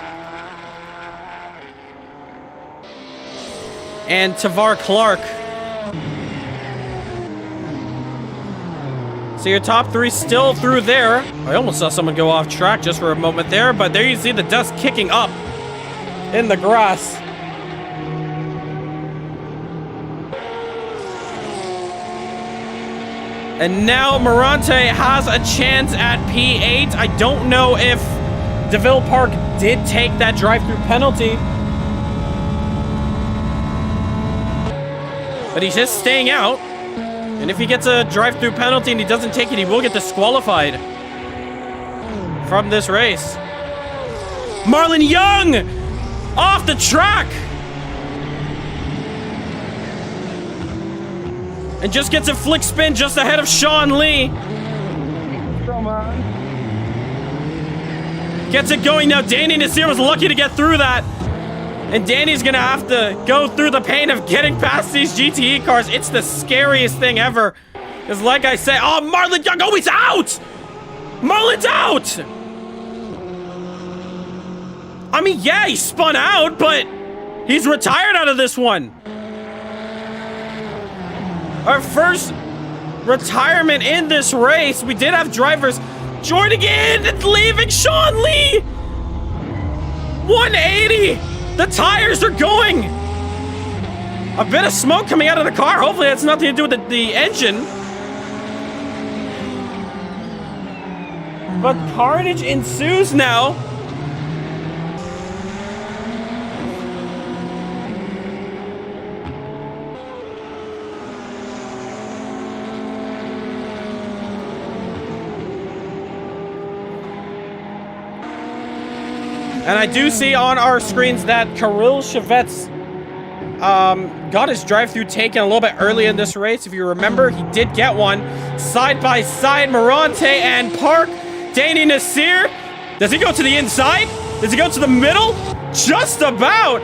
and Tavar Clark. So your top three still through there. I almost saw someone go off track just for a moment there, but there you see the dust kicking up in the grass. And now Morante has a chance at P8. I don't know if DeVille Park did take that drive-through penalty. But he's just staying out. And if he gets a drive-through penalty and he doesn't take it, he will get disqualified from this race. Marlon Young off the track. And just gets a flick spin just ahead of Sean Lee. Come on. Gets it going now. Danny Nasir was lucky to get through that. And Danny's gonna have to go through the pain of getting past these GTE cars. It's the scariest thing ever. Because like I say, oh, Marlon Young, oh, he's out! Marlon's out! I mean, yeah, he spun out, but he's retired out of this one. Our first retirement in this race. We did have drivers joining in and leaving. Sean Lee! 180! The tires are going! A bit of smoke coming out of the car. Hopefully that's nothing to do with the engine. But carnage ensues now. And I do see on our screens that Kirill Chevet's got his drive-through taken a little bit early in this race. If you remember, he did get one. Side by side, Morante and Park. Danny Nasir. Does he go to the inside? Does he go to the middle? Just about.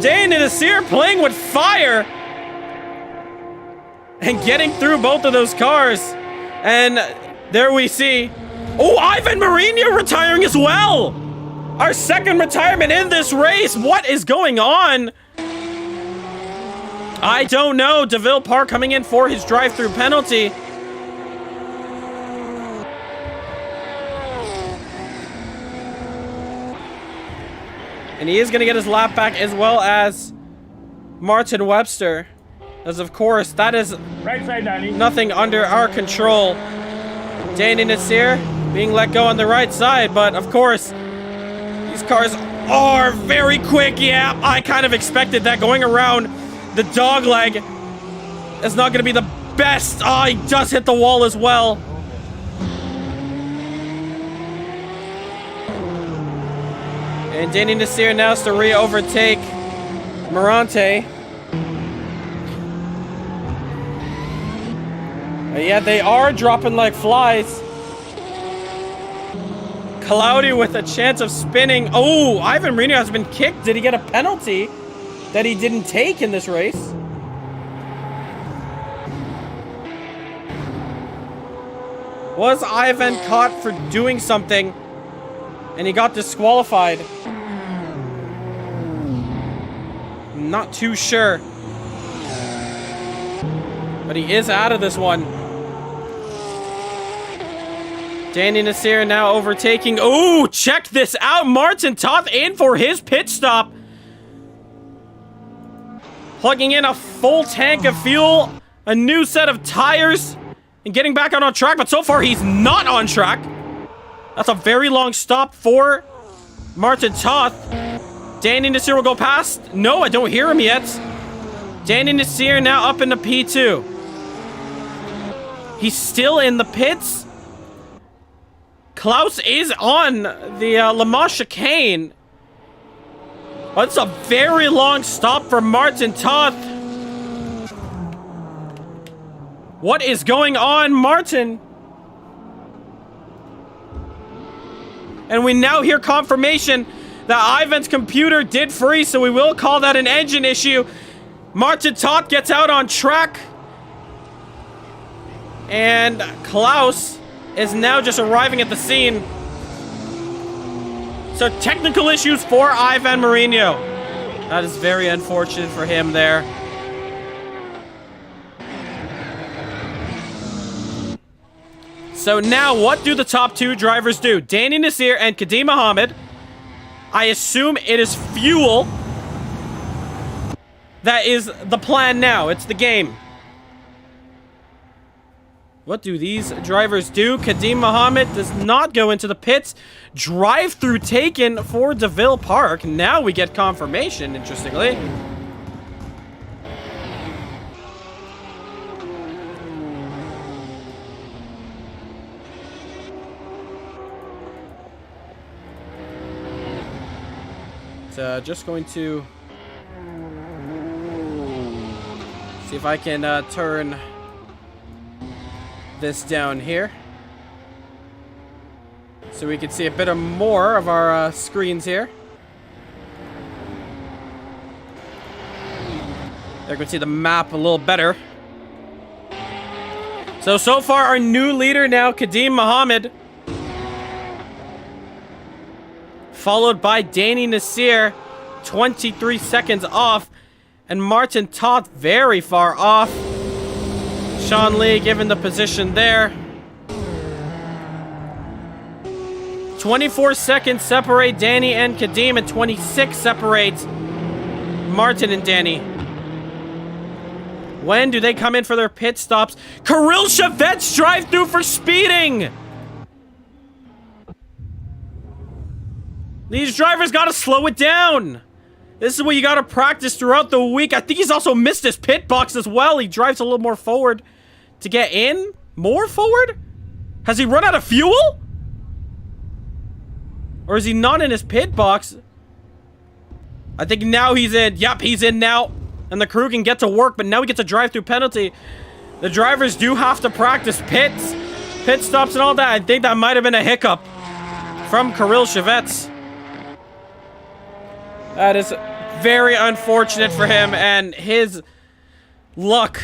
Danny Nasir playing with fire. And getting through both of those cars. And there we see. Oh, Ivan Mourinho retiring as well. Our second retirement in this race. What is going on? I don't know. DeVille Park coming in for his drive-through penalty. And he is going to get his lap back as well as Martin Webster. As of course, that is Right side, Danny. nothing under our control. Danny Nasir being let go on the right side, but of course, these cars are very quick. Yeah, I kind of expected that. Going around the dog leg is not going to be the best. Oh, he just hit the wall as well. And Danny Nasir now has to re-overtake Morante. Yeah, they are dropping like flies. Cloudy with a chance of spinning. Oh, Ivan Marino has been kicked. Did he get a penalty that he didn't take in this race? Was Ivan caught for doing something and he got disqualified? Not too sure. But he is out of this one. Danny Nasir now overtaking. Oh, check this out. Martin Toth in for his pit stop. Plugging in a full tank of fuel, a new set of tires, and getting back on track. But so far, he's not on track. That's a very long stop for Martin Toth. Danny Nasir will go past. No, I don't hear him yet. Danny Nasir now up in the P2. He's still in the pits. Klaus is on the Le Mans chicane. That's a very long stop for Martin Toth. What is going on, Martin? And we now hear confirmation that Ivan's computer did freeze, so we will call that an engine issue. Martin Toth gets out on track. And Klaus is now just arriving at the scene. So technical issues for Ivan Marino. That is very unfortunate for him there. So now what do the top two drivers do? Danny Nasir and Kadim Mohammed. I assume it is fuel. That is the plan now. It's the game. What do these drivers do? Kadim Mohammed does not go into the pits. Drive-through taken for DeVille Park. Now we get confirmation, interestingly. So just going to see if I can turn this down here so we can see a bit more of our screens here. There, we can see the map a little better. So far our new leader now, Kadim Mohammed, followed by Danny Nasir, 23 seconds off, and Martin Toth very far off. Sean Lee given the position there. 24 seconds separate Danny and Kadim, and 26 separates Martin and Danny. When do they come in for their pit stops? Kirill Chevet's drive through for speeding! These drivers gotta slow it down. This is what you gotta practice throughout the week. I think he's also missed his pit box as well. He drives a little more forward to get in. More forward? Has he run out of fuel? Or is he not in his pit box? I think now he's in. Yep, he's in now. And the crew can get to work, but now we get to drive through penalty. The drivers do have to practice pit stops and all that. I think that might have been a hiccup from Kirill Chevet's. That is very unfortunate for him, and his luck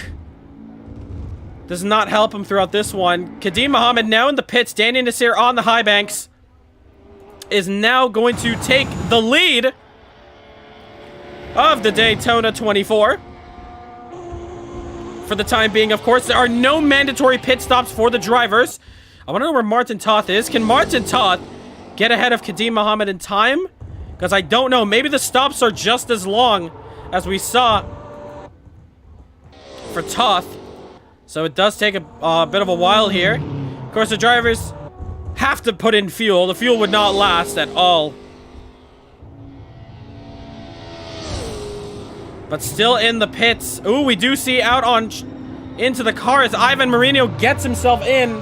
does not help him throughout this one. Kadim Mohammed now in the pits. Danny Nasir on the high banks is now going to take the lead of the Daytona 24. For the time being, of course, there are no mandatory pit stops for the drivers. I want to know where Martin Toth is. Can Martin Toth get ahead of Kadim Mohammed in time? Because I don't know. Maybe the stops are just as long as we saw for Toth. So it does take a bit of a while here. Of course, the drivers have to put in fuel. The fuel would not last at all. But still in the pits. Ooh, we do see out on into the cars. Ivan Marino gets himself in.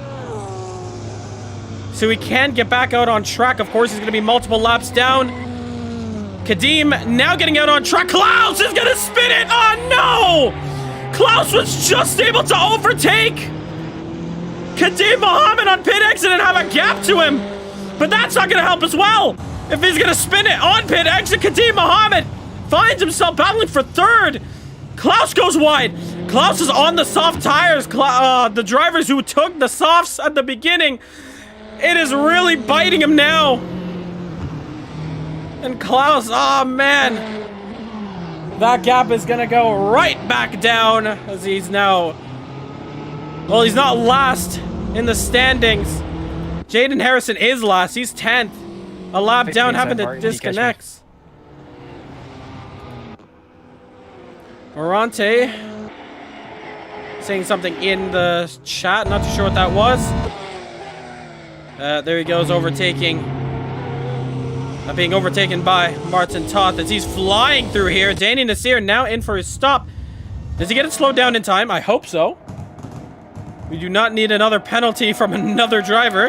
So he can get back out on track. Of course, he's going to be multiple laps down. Kadeem now getting out on track. Klaus is going to spin it. Oh, no! Klaus was just able to overtake Kadeem Mohammed on pit exit and have a gap to him. But that's not going to help as well. If he's going to spin it on pit exit, Kadeem Mohammed finds himself battling for third. Klaus goes wide. Klaus is on the soft tires. The drivers who took the softs at the beginning, it is really biting him now. And Klaus, oh man. That gap is going to go right back down as he's now... Well, he's not last in the standings. Jaden Harrison is last. He's 10th. A lap down, having to disconnect. Morante saying something in the chat. Not too sure what that was. There he goes, overtaking. Being overtaken by Martin Toth as he's flying through here. Danny Nasir now in for his stop. Does he get it slowed down in time? I hope so. We do not need another penalty from another driver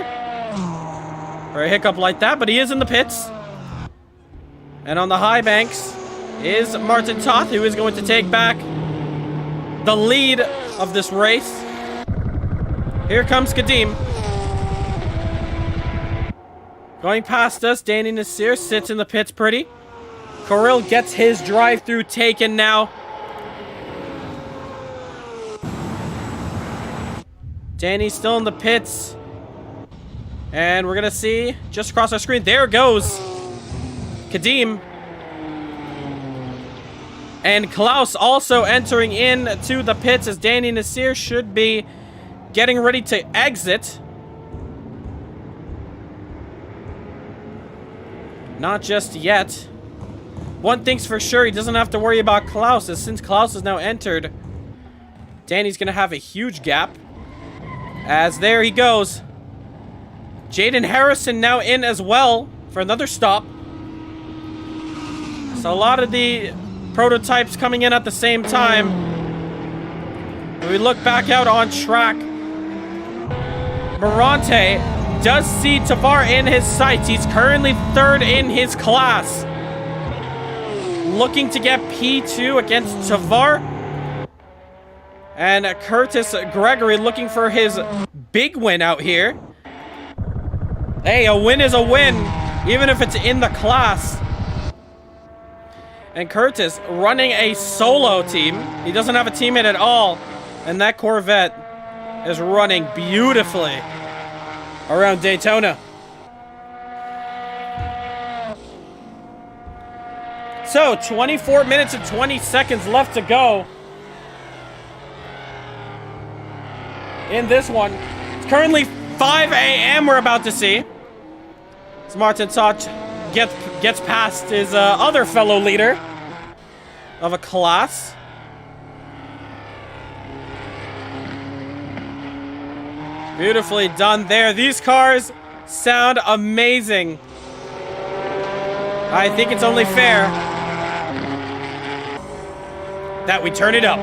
or a hiccup like that, but he is in the pits. And on the high banks is Martin Toth, who is going to take back the lead of this race. Here comes Kadeem. Going past us, Danny Nasir sits in the pits pretty. Kirill gets his drive-through taken now. Danny's still in the pits. And we're going to see just across our screen. There goes Kadeem. And Klaus also entering in to the pits as Danny Nasir should be getting ready to exit. Not just yet. One thing's for sure, he doesn't have to worry about Klaus, as since Klaus has now entered, Danny's going to have a huge gap. As there he goes. Jaden Harrison now in as well for another stop. So a lot of the prototypes coming in at the same time. When we look back out on track, Morante does see Tavar in his sights. He's currently third in his class. Looking to get P2 against Tavar. And Curtis Gregory looking for his big win out here. Hey, a win is a win, even if it's in the class. And Curtis running a solo team. He doesn't have a teammate at all. And that Corvette is running beautifully around Daytona. So, 24 minutes and 20 seconds left to go in this one. It's currently 5 a.m. we're about to see. As Martin Toth gets past his other fellow leader of a class. Beautifully done there. These cars sound amazing. I think it's only fair that we turn it up.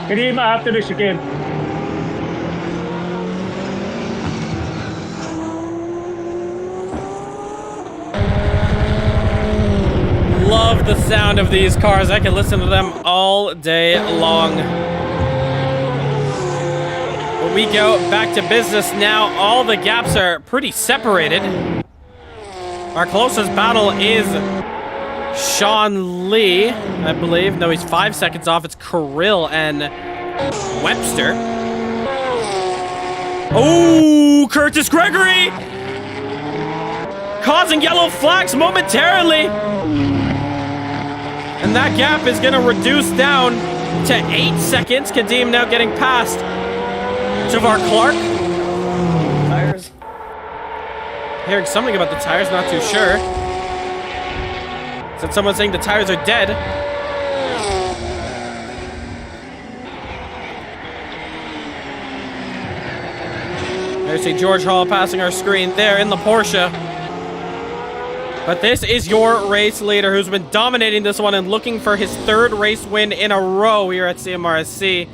Kadeem after the chicane. love the sound of these cars. I can listen to them all day long. But we go back to business now. All the gaps are pretty separated. Our closest battle is Sean Lee, I believe. No, he's 5 seconds off. It's Kirill and Webster. Oh, Curtis Gregory! Causing yellow flags momentarily. And that gap is going to reduce down to 8 seconds. Kadeem now getting past Javar Clark. Tires. Hearing something about the tires, not too sure. Said someone saying the tires are dead. There's see George Hall passing our screen there in the Porsche. But this is your race leader who's been dominating this one and looking for his 3rd race win in a row here at CMRSC.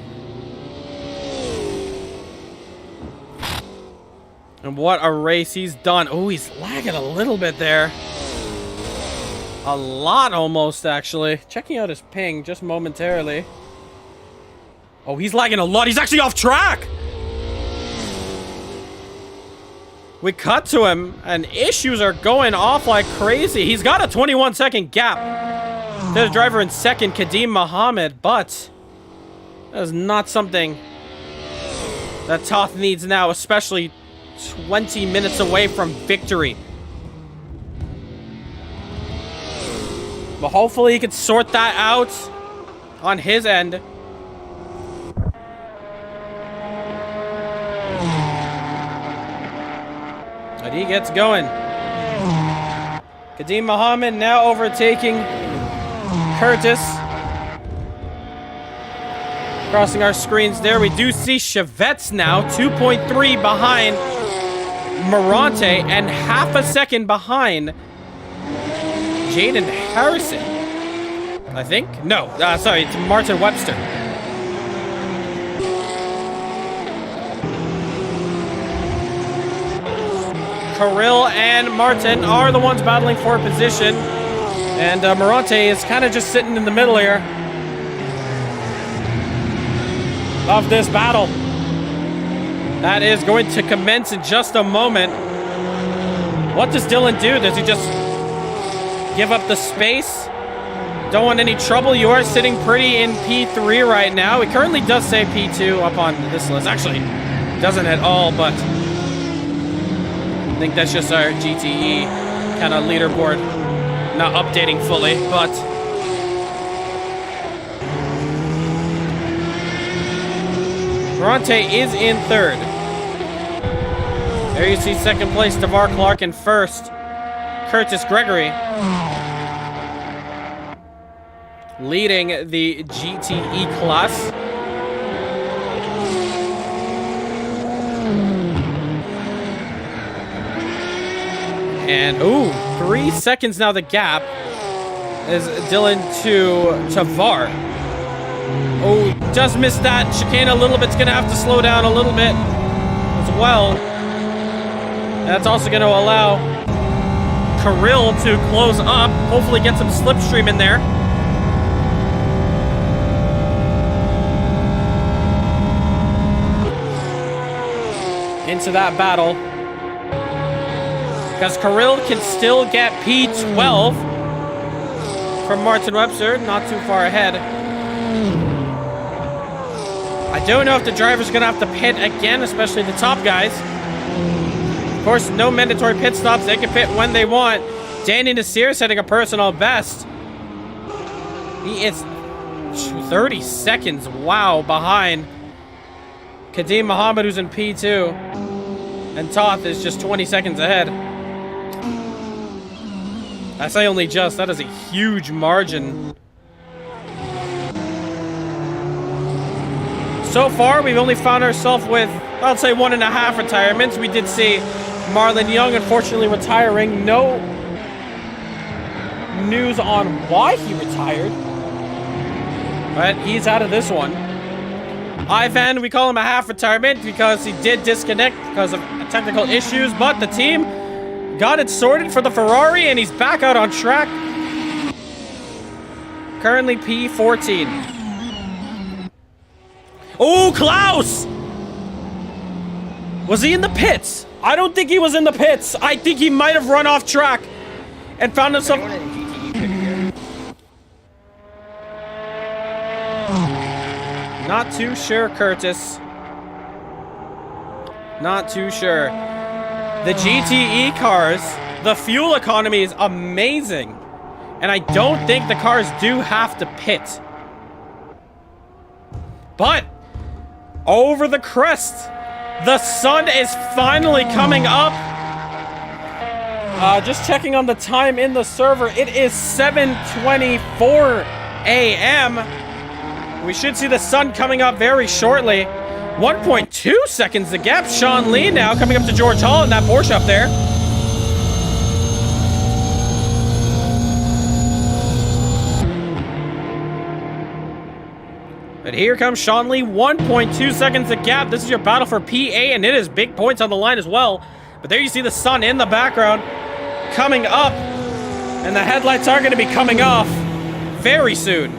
And what a race he's done. Oh, he's lagging a little bit there. A lot almost, actually. Checking out his ping just momentarily. Oh, he's lagging a lot. He's actually off track. We cut to him, and issues are going off like crazy. He's got a 21-second gap. There's a driver in second, Kadeem Mohammed, but that is not something that Toth needs now, especially 20 minutes away from victory. But hopefully he can sort that out on his end. But he gets going. Kadeem Mohammed now overtaking Curtis. Crossing our screens there, we do see Chevettes now, 2.3 behind Morante and half a second behind Jaden Harrison, I think. No, sorry, it's Martin Webster. Kirill and Martin are the ones battling for position. And Morante is kind of just sitting in the middle here of this battle. That is going to commence in just a moment. What does Dylan do? Does he just give up the space? Don't want any trouble. You are sitting pretty in P3 right now. It currently does say P2 up on this list. Actually, doesn't at all, but I think that's just our GTE kind of leaderboard not updating fully, but Morante is in 3rd. There you see 2nd place, Javar Clark, in 1st, Curtis Gregory. Leading the GTE class. And, ooh, 3 seconds now the gap is Dylan to Tavar. Oh, just missed that chicane a little bit. It's going to have to slow down a little bit as well. That's also going to allow Kirill to close up. Hopefully get some slipstream in there. Into that battle. Because Kirill can still get P12 from Martin Webster. Not too far ahead. I don't know if the driver's going to have to pit again, especially the top guys. Of course, no mandatory pit stops. They can pit when they want. Danny Nasir setting a personal best. He is 30 seconds, wow, behind Kadeem Mohammed, who's in P2. And Toth is just 20 seconds ahead. I say only just. That is a huge margin. So far, we've only found ourselves with, I'll say, 1.5 retirements. We did see Marlon Young, unfortunately, retiring. No news on why he retired. But he's out of this one. Ivan, we call him a half retirement because he did disconnect because of technical issues, but the team got it sorted for the Ferrari and he's back out on track. Currently P14. Oh, Klaus! Was he in the pits? I don't think he was in the pits. I think he might have run off track and found himself... Not too sure, Curtis. Not too sure. The GTE cars, the fuel economy is amazing. And I don't think the cars do have to pit. But, over the crest, the sun is finally coming up. Just checking on the time in the server. It is 7:24 a.m. We should see the sun coming up very shortly. 1.2 seconds the gap. Sean Lee now coming up to George Hall in that Porsche up there. But here comes Sean Lee, 1.2 seconds the gap. This is your battle for PA, and it is big points on the line as well. But there you see the sun in the background coming up, and the headlights are going to be coming off very soon.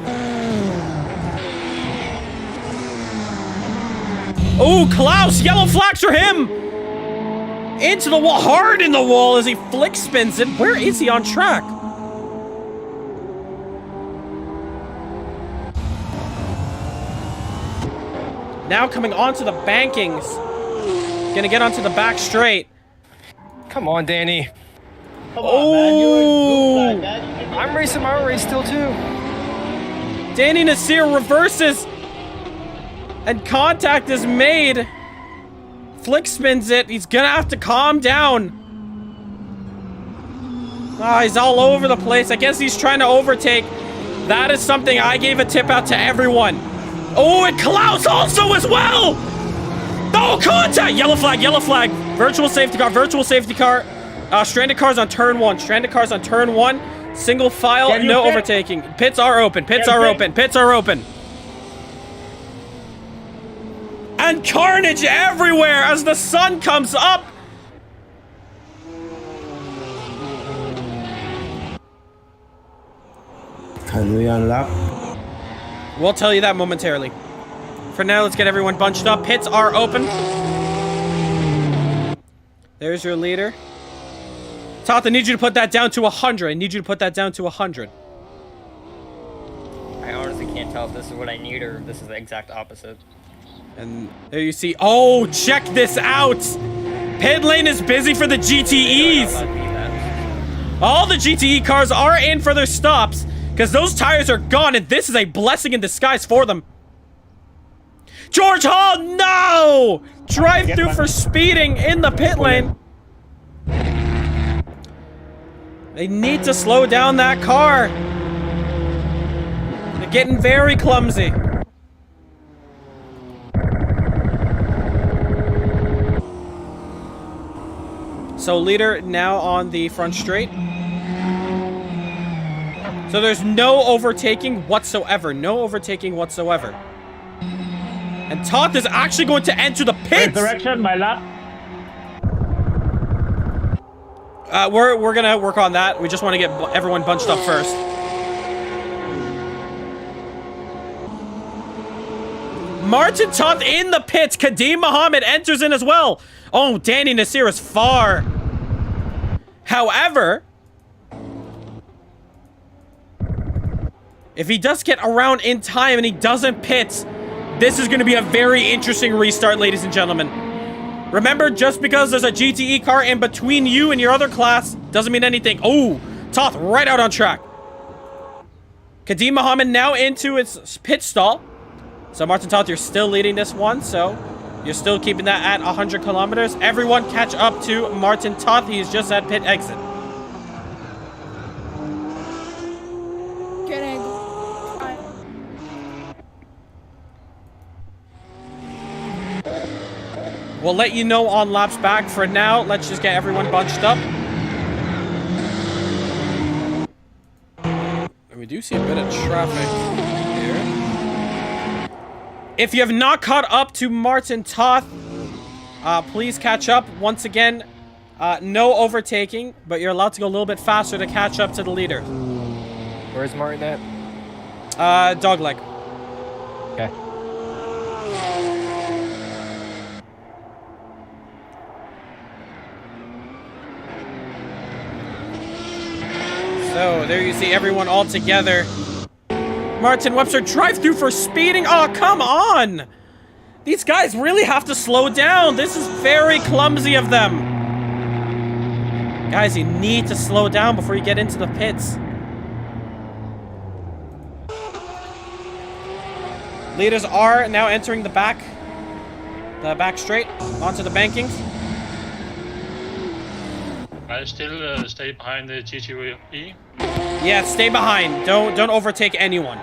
Oh, Klaus, yellow flags for him! Into the wall, hard in the wall as he flick spins it. Where is he on track? Now coming onto the bankings. Gonna get onto the back straight. Come on, Danny. Come on, man. You're a good flag, man. You can do I'm racing my own race still, too. Danny Nasir reverses. And contact is made. Flick spins it. He's gonna have to calm down. He's all over the place. I guess he's trying to overtake. That is something I gave a tip out to everyone. Oh, and Klaus also as well! Oh, contact! Yellow flag, yellow flag. Virtual safety car, virtual safety car. Stranded cars on turn 1. Stranded cars on turn 1. Single file, no overtaking. Pits are open, pits are open, pits are open. And carnage everywhere as the sun comes up. Can we unlock? We'll tell you that momentarily. For now, let's get everyone bunched up. Pits are open. There's your leader. Toth, I need you to put that down to 100. I need you to put that down to 100. I honestly can't tell if this is what I need or if this is the exact opposite. And there you see. Oh, check this out. Pit lane is busy for the GTEs. All the GTE cars are in for their stops because those tires are gone, and this is a blessing in disguise for them. George Hall, no! Drive through for speeding in the pit lane. They need to slow down that car. They're getting very clumsy. So leader now on the front straight. So there's no overtaking whatsoever. No overtaking whatsoever. And Toth is actually going to enter the pits. Direction, my lap. We're gonna work on that. We just want to get everyone bunched up first. Martin Toth in the pits. Kadeem Muhammad enters in as well. Oh, Danny Nasir is far. However, if he does get around in time and he doesn't pit, this is going to be a very interesting restart, ladies and gentlemen. Remember, just because there's a GTE car in between you and your other class doesn't mean anything. Oh, Toth right out on track. Kadeem Muhammad now into its pit stall. So Martin Toth, you're still leading this one, so you're still keeping that at 100 kilometers. Everyone catch up to Martin Toth. He's just at pit exit. We'll let you know on laps back. For now, let's just get everyone bunched up. And we do see a bit of traffic here. If you have not caught up to Martin Toth, please catch up. Once again, no overtaking, but you're allowed to go a little bit faster to catch up to the leader. Where's Martin at? Dogleg. Okay. So, there you see everyone all together. Martin Webster, drive-through for speeding? Oh, come on! These guys really have to slow down. This is very clumsy of them. Guys, you need to slow down before you get into the pits. Leaders are now entering the back straight onto the bankings. I still stay behind the GTE. Yeah, stay behind. Don't overtake anyone.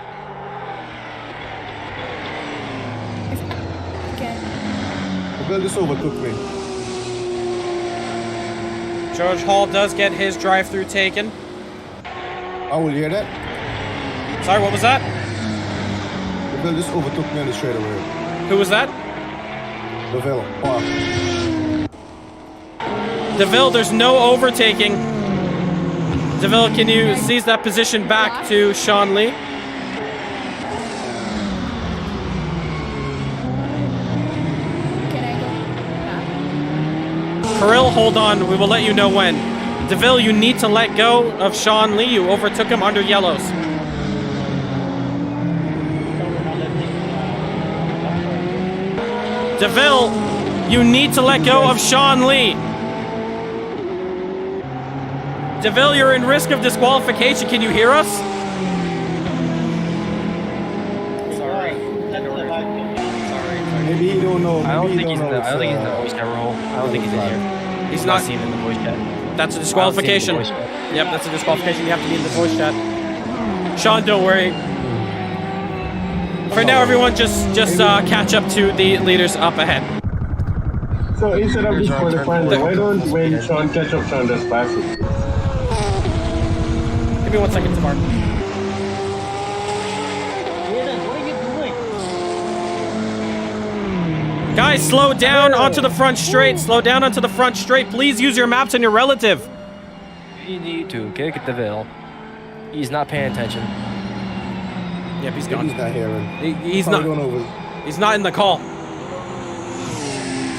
Well, this overtook me. George Hall does get his drive-through taken. I will hear that. Sorry, what was that? Well, this overtook me on the straightaway. Who was that? DeVille. Park. DeVille, there's no overtaking. DeVille, can you seize that position back to Sean Lee? Kirill, hold on. We will let you know when. DeVille, you need to let go of Sean Lee. You overtook him under yellows. DeVille, you need to let go of Sean Lee. DeVille, you're in risk of disqualification. Can you hear us? Sorry. Maybe he don't know. I don't think he's in the. it's, I don't think he's in the voice chat role. I don't think he's in here. He's not not. seen in the voice chat. That's a disqualification. I don't see him in the voice chat. Yep, that's a disqualification. You have to be in the voice chat. Sean, don't worry. For now, everyone, just catch up to the leaders up ahead. So instead of disqualifying, why don't when Sean catch up, Sean just pass it? Give me 1 second, Tamar. Jaden, what are you doing? Guys, slow down onto the front straight. Slow down onto the front straight. Please use your maps and your relative. You need to kick DeVille. He's not paying attention. Yep, he's gone. He's not hearing. He's not. He's not in the call.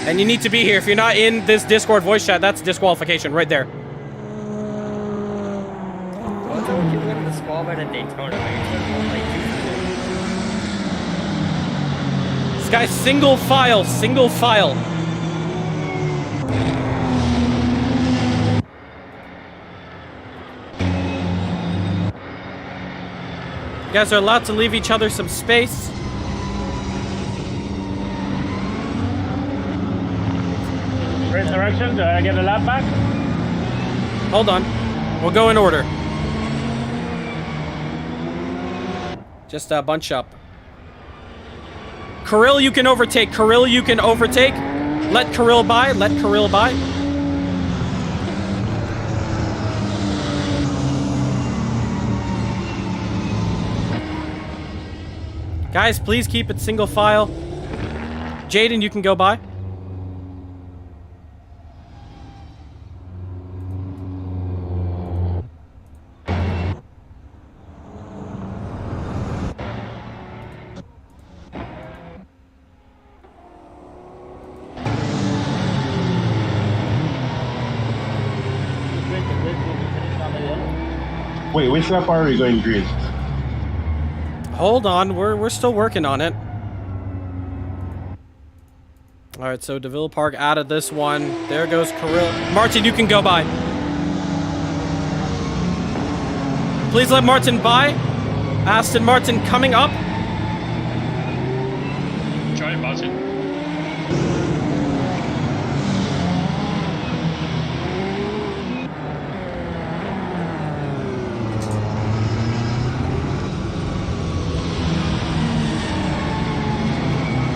And you need to be here. If you're not in this Discord voice chat, that's disqualification right there. What's up with you winning the squall by the Daytona? This guy's single file. Single file. You guys are allowed to leave each other some space. Race direction, do I get a lap back? Hold on. We'll go in order. Just bunch up. Kirill, you can overtake. Kirill, you can overtake. Let Kirill by. Let Kirill by. Guys, please keep it single file. Jaden, you can go by. Wait, which lap are we going green? Hold on, we're still working on it. All right, so DeVille Park added this one. There goes Kirill. Martin, you can go by. Please let Martin by. Aston Martin coming up. Try Martin.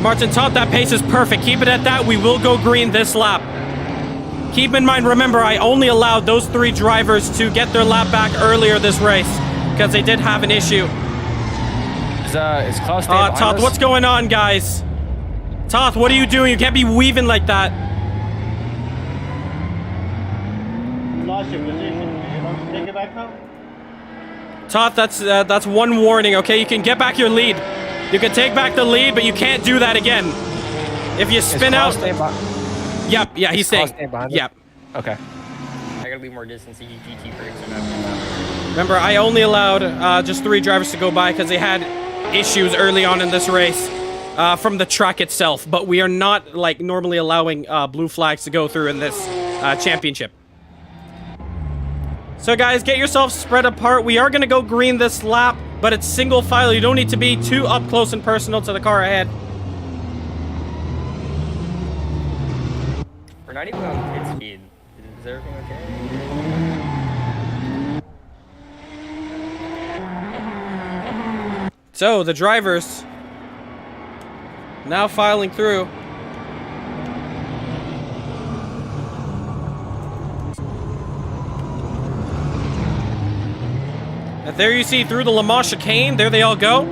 Martin, top, that pace is perfect. Keep it at that. We will go green this lap. Keep in mind, remember, I only allowed those 3 drivers to get their lap back earlier this race because they did have an issue. Is Klaus staying behind Toth, us? what's going on, guys? Toth, what are you doing? You can't be weaving like that. Lost your position. You want to take it back now? Toth, that's one warning, okay? You can get back your lead. You can take back the lead, but you can't do that again. If you spin out... Yep, yeah, he's staying. Yep. Okay. I gotta leave more distance to GT brakes or not. Remember, I only allowed just 3 drivers to go by because they had issues early on in this race from the track itself. But we are not, like, normally allowing blue flags to go through in this championship. So, guys, get yourself spread apart. We are going to go green this lap, but it's single file. You don't need to be too up close and personal to the car ahead. We're not even on pit speed. Is everything okay? So, the drivers now filing through. And there you see through the Le Mans chicane, there they all go.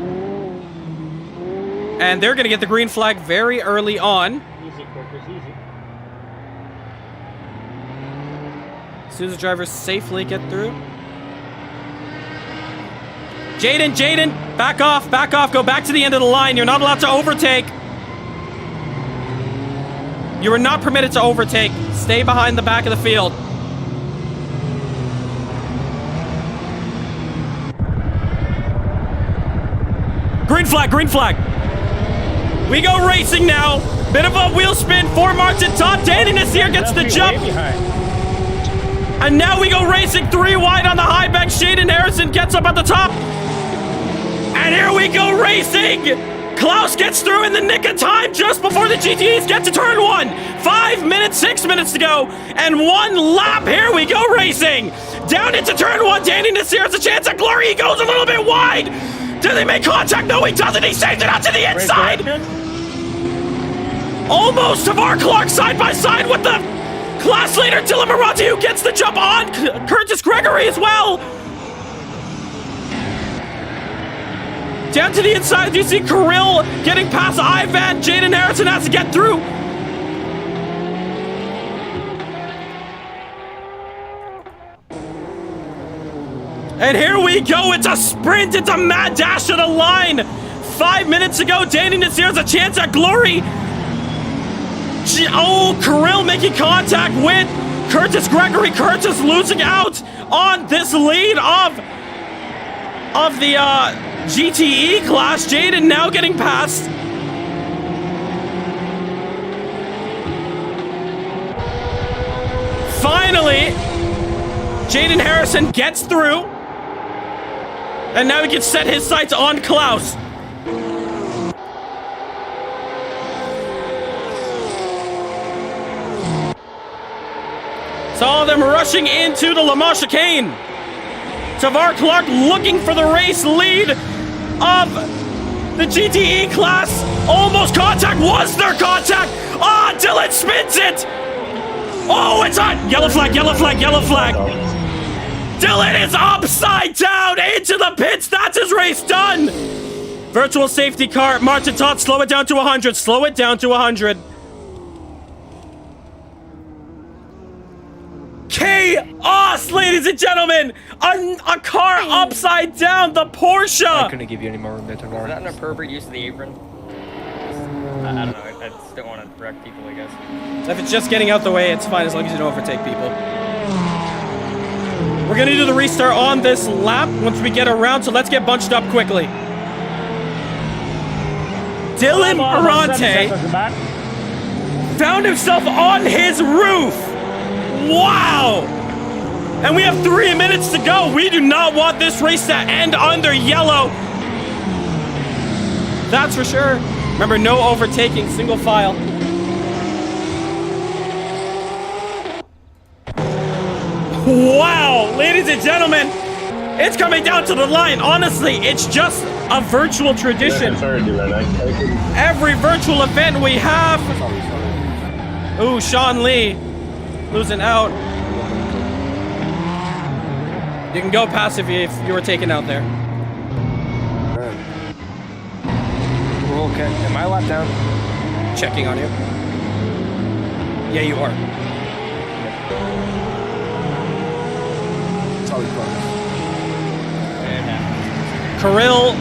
And they're going to get the green flag very early on. Easy, Corpus, easy. As soon as the drivers safely get through. Jaden, back off, go back to the end of the line. You're not allowed to overtake. You are not permitted to overtake. Stay behind the back of the field. Green flag. We go racing now. Bit of a wheel spin for Martin Todd. Danny Nasir gets the jump. And now we go racing 3 wide on the high bank. Shaden Harrison gets up at the top. And here we go racing. Klaus gets through in the nick of time just before the GTEs get to turn 1. 5 minutes, 6 minutes to go. And 1 lap. Here we go racing. Down into turn 1. Danny Nasir has a chance at glory. He goes a little bit wide. Do they make contact? No, he doesn't. He saved it out to the inside. Almost Tavar Clark side by side with the class leader, Dylan Maranti, who gets the jump on Curtis Gregory as well. Down to the inside, you see Kirill getting past Ivan. Jaden Harrison has to get through. And here we go. It's a sprint. It's a mad dash to the line. 5 minutes ago, Danny Nasir has a chance at glory. Oh, Kirill making contact with Curtis Gregory. Curtis losing out on this lead of the GTE class. Jaden now getting past. Finally, Jaden Harrison gets through. And now he can set his sights on Klaus. So all of them rushing into the Le Mans chicane. Tavar Clark looking for the race lead of the GTE class. Almost contact. Was there contact? Ah, Dylan spins it. Oh, it's on. Yellow flag, yellow flag, yellow flag. Dylan is upside down into the pits. That's his race done. Virtual safety car. Martin Todd, slow it down to 100. Slow it down to 100. Chaos, ladies and gentlemen. A car upside down. The Porsche. I couldn't give you any more room there, Tavar. Is that an appropriate use of the apron? I don't know. I just don't want to wreck people, I guess. If it's just getting out the way, it's fine as long as you don't overtake people. We're going to do the restart on this lap once we get around, so let's get bunched up quickly. Dylan Arante found himself on his roof. Wow! And we have 3 minutes to go. We do not want this race to end under yellow. That's for sure. Remember, no overtaking, single file. Wow, ladies and gentlemen, it's coming down to the line. Honestly, it's just a virtual tradition. Every virtual event we have. Ooh, Sean Lee losing out. You can go past if you were taken out there. We're okay. Am I lap down? Checking on you. Yeah, you are. Solid progress. Kirill,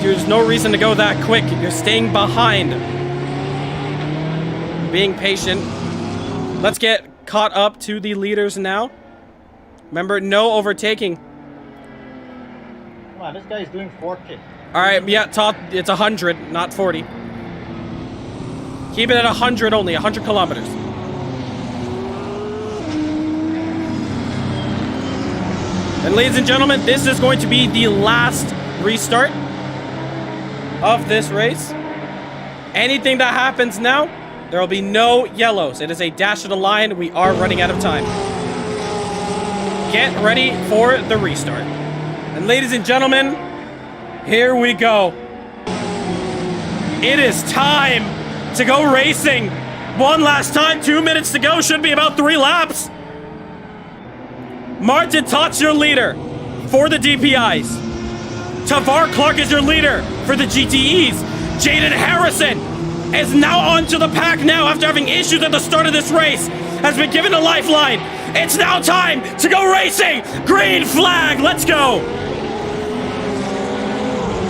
there's no reason to go that quick. You're staying behind. Being patient. Let's get caught up to the leaders now. Remember, no overtaking. Come on, this guy's doing 40. Alright, yeah, top, it's 100, not 40. Keep it at 100 only, 100 kilometers. And ladies and gentlemen, this is going to be the last restart of this race. Anything that happens now, there will be no yellows. It is a dash of the line. We are running out of time. Get ready for the restart. And ladies and gentlemen, here we go. It is time to go racing. One last time, 2 minutes to go. Should be about 3 laps. Martin Tott's your leader for the DPIs. Tavar Clark is your leader for the GTEs. Jaden Harrison is now onto the pack now after having issues at the start of this race. Has been given a lifeline. It's now time to go racing. Green flag, let's go.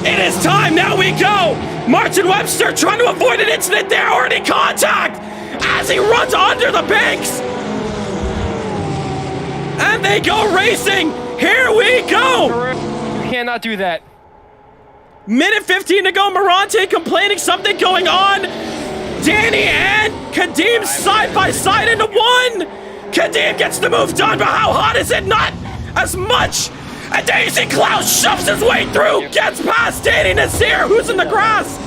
It is time, now we go. Martin Webster trying to avoid an incident there, already contact as he runs under the banks. And they go racing. Here we go. You cannot do that. Minute 15 to go. Morante complaining something going on. Danny and Kadeem side by side into one. Kadeem gets the move done, but how hot is it? Not as much. And there you see Klaus shoves his way through. Gets past Danny Nasir, who's in the grass.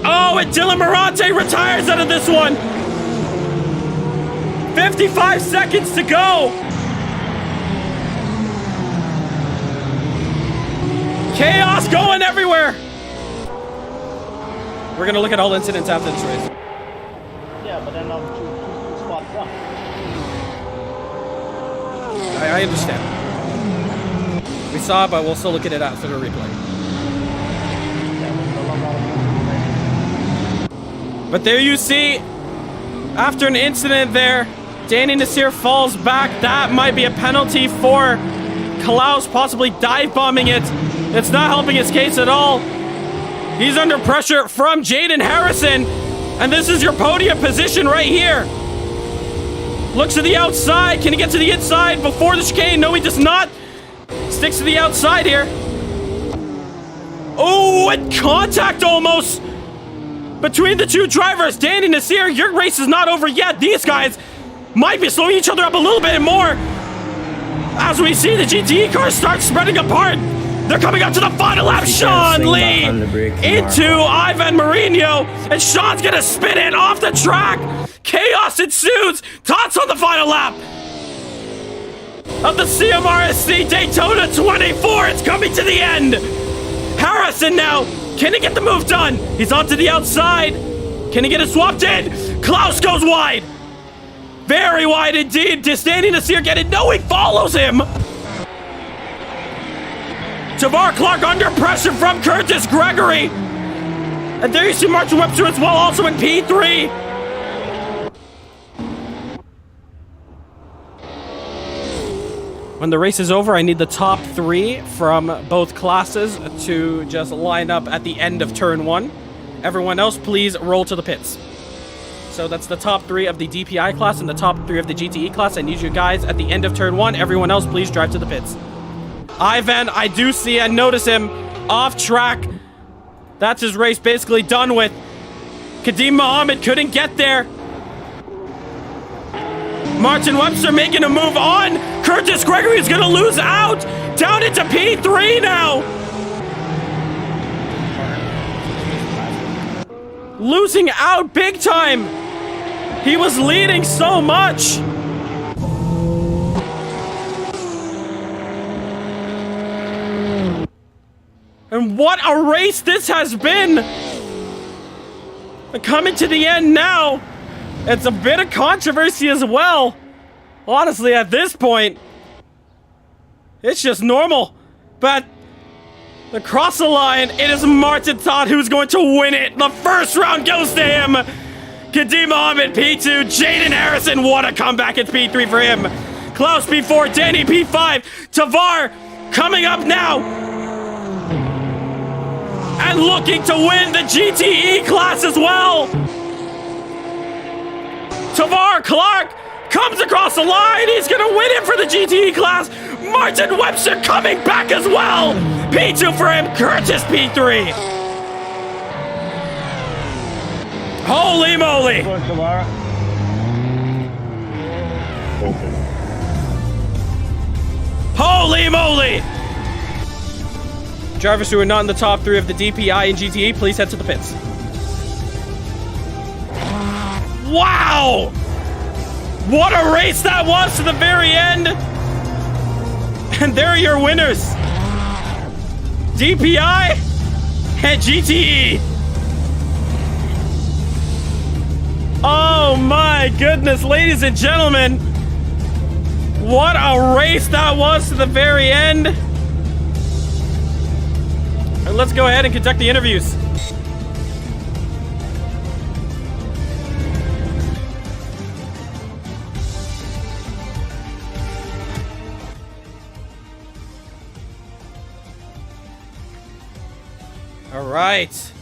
Oh, and Dylan Morante retires out of this one. 55 seconds to go. Chaos going everywhere. We're gonna look at all incidents after this race. Yeah, but then I'm two spots up. I understand. We saw it, but we'll still look at it after the replay. But there you see, after an incident there, Danny Nasir falls back. That might be a penalty for Klaus, possibly dive bombing it. It's not helping his case at all. He's under pressure from Jaden Harrison. And this is your podium position right here. Looks to the outside. Can he get to the inside before the chicane? No, he does not. Sticks to the outside here. Oh, and contact almost between the two drivers. Danny Nasir, your race is not over yet. These guys might be slowing each other up a little bit more. As we see the GTE cars start spreading apart. They're coming up to the final lap. Sean Lee into Ivan Marino. And Sean's gonna spin it off the track. Chaos ensues. Tots on the final lap of the CMRSC Daytona 24. It's coming to the end. Harrison now. Can he get the move done? He's onto the outside. Can he get it swapped in? Klaus goes wide. Very wide indeed. Does Danny Nasir get it? No, he follows him. Tavar Clark under pressure from Curtis Gregory. And there you see Martin Webster as well, also in P3. When the race is over, I need the top 3 from both classes to just line up at the end of turn 1. Everyone else, please roll to the pits. So that's the top 3 of the DPI class and the top 3 of the GTE class. I need you guys at the end of turn 1. Everyone else, please drive to the pits. Ivan, I do see and notice him off track. That's his race basically done with. Kadeem Mohammed couldn't get there. Martin Webster making a move on. Curtis Gregory is going to lose out. Down into P3 now. Losing out big time. He was leading so much. And what a race this has been. Coming to the end now. It's a bit of controversy as well. Honestly, at this point, it's just normal. But across the line, it is Martin Todd who's going to win it. The first round goes to him. Kadeem Ahmed, P2. Jaden Harrison, what a comeback. It's P3 for him. Klaus, P4. Danny, P5. Tavar coming up now. and looking to win the GTE class as well. Tavar Clark comes across the line. He's going to win it for the GTE class. Martin Webster coming back as well. P2 for him. Curtis P3. Holy moly. Holy moly. Drivers who are not in the top 3 of the DPI and GTE, please head to the pits. Wow! What a race that was to the very end! And there are your winners! DPI and GTE! Oh my goodness, ladies and gentlemen! What a race that was to the very end! And let's go ahead and conduct the interviews. All right.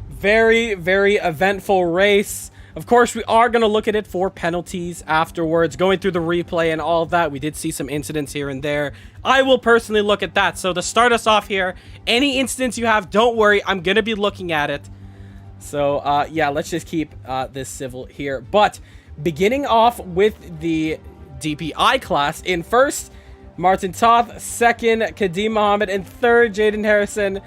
Very, very eventful race. Of course, we are going to look at it for penalties afterwards, going through the replay and all of that. We did see some incidents here and there. I will personally look at that. So to start us off here, any incidents you have, don't worry. I'm going to be looking at it. So, yeah, let's just keep this civil here. But beginning off with the DPI class, in first, Martin Toth, second, Kadeem Mohammed, and third, Jaden Harrison.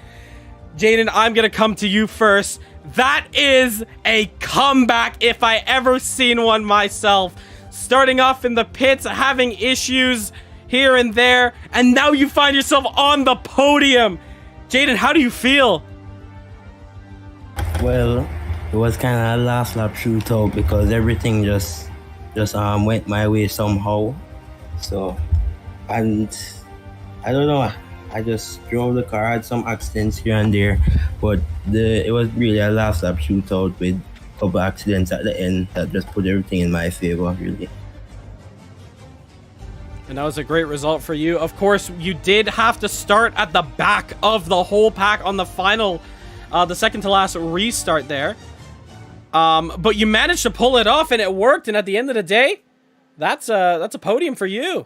Jaden, I'm going to come to you first. That is a comeback if I ever seen one myself. Starting off in the pits, having issues here and there, and now you find yourself on the podium. Jaden, how do you feel? Well, it was kind of a last lap shootout because everything just went my way somehow. So, and I don't know. I just drove the car, had some accidents here and there, but it was really a last lap shootout with a couple accidents at the end that just put everything in my favor, really. And that was a great result for you. Of course, you did have to start at the back of the whole pack on the final, the second to last restart there. But you managed to pull it off and it worked. And at the end of the day, that's a podium for you.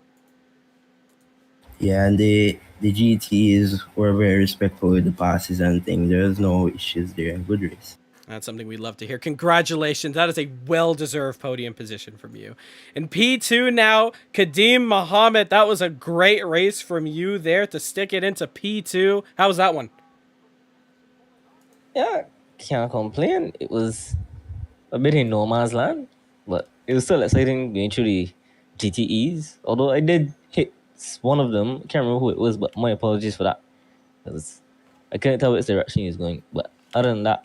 Yeah, and the GTs were very respectful with the passes and things. There's no issues there. Good race. That's something we'd love to hear. Congratulations. That is a well-deserved podium position from you. In P2 now, Kadeem Mohammed. That was a great race from you there to stick it into P2. How was that one? Yeah, can't complain. It was a bit in no man's land, but it was still exciting going through the GTEs. Although I did hit one of them. I can't remember who it was, but my apologies for that. Because I couldn't tell which direction he was going. But other than that,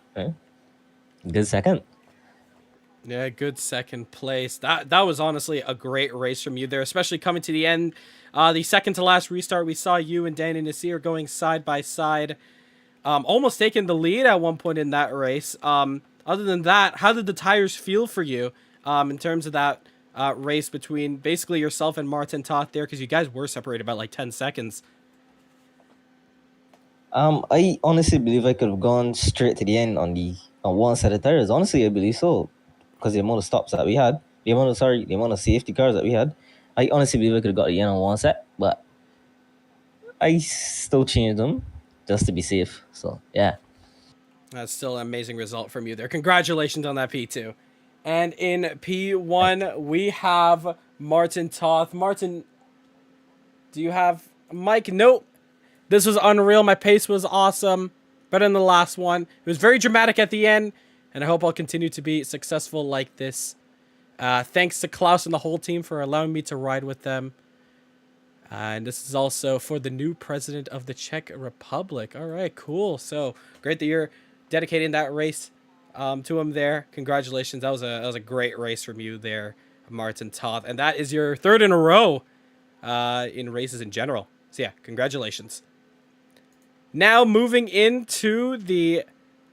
good second. Yeah, good second place. That was honestly a great race from you there, especially coming to the end. The second to last restart, we saw you and Dan and Nasir going side by side, almost taking the lead at one point in that race. Other than that, how did the tires feel for you in terms of that race between basically yourself and Martin Toth there? Because you guys were separated by like 10 seconds. I honestly believe I could have gone straight to the end on one set of tires. Honestly, I believe so. Because the amount of stops that we had, the amount of safety cars that we had, I honestly believe I could have got the end on one set, but I still changed them just to be safe. So, yeah. That's still an amazing result from you there. Congratulations on that P2. And in P1, we have Martin Toth. Martin, do you have Mike? Nope. This was unreal. My pace was awesome. Better than the last one. It was very dramatic at the end, and I hope I'll continue to be successful like this. Thanks to Klaus and the whole team for allowing me to ride with them. And this is also for the new president of the Czech Republic. All right, cool. So great that you're dedicating that race to him there. Congratulations. That was a great race from you there, Martin Toth. And that is your third in a row in races in general. So yeah, congratulations. Now moving into the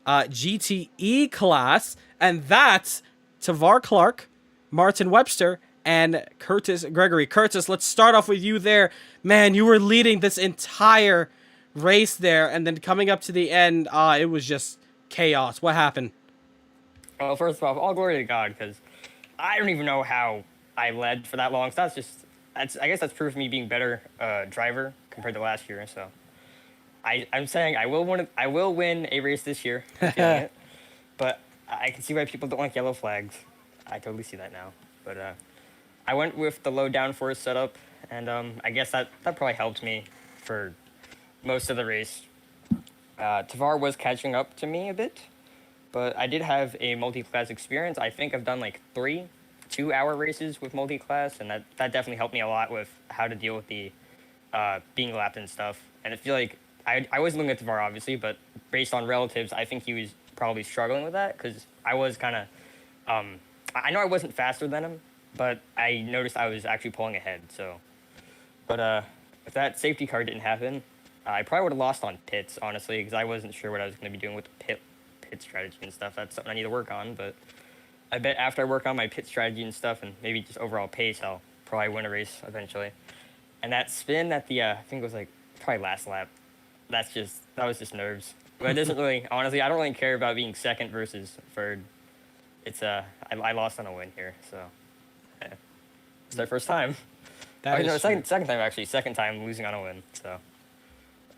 GTE class, and that's Tavar Clark, Martin Webster, and Curtis Gregory. Curtis, let's start off with you there. Man, you were leading this entire race there, and then coming up to the end, it was just chaos. What happened? Well, first off, all glory to God, because I don't even know how I led for that long. So I guess that's proof of me being better driver compared to last year. So I'm saying I will win a race this year. I'm feeling it. But I can see why people don't like yellow flags. I totally see that now. But I went with the low downforce setup, and I guess that probably helped me for most of the race. Tavar was catching up to me a bit, but I did have a multi-class experience. I think I've done like 3 2-hour races with multi-class, and that definitely helped me a lot with how to deal with the being lapped and stuff. And I feel like I was looking at Tavar, obviously, but based on relatives, I think he was probably struggling with that, because I was kind of... I know I wasn't faster than him, but I noticed I was actually pulling ahead, so... But if that safety car didn't happen, I probably would have lost on pits, honestly, because I wasn't sure what I was going to be doing with the pit strategy and stuff. That's something I need to work on, but I bet after I work on my pit strategy and stuff, and maybe just overall pace, I'll probably win a race eventually. And that spin at the, I think it was like probably last lap, that was just nerves. But it doesn't really, honestly, I don't really care about being second versus third. It's, I lost on a win here, so yeah. It's their first time. Second time actually, second time losing on a win, so.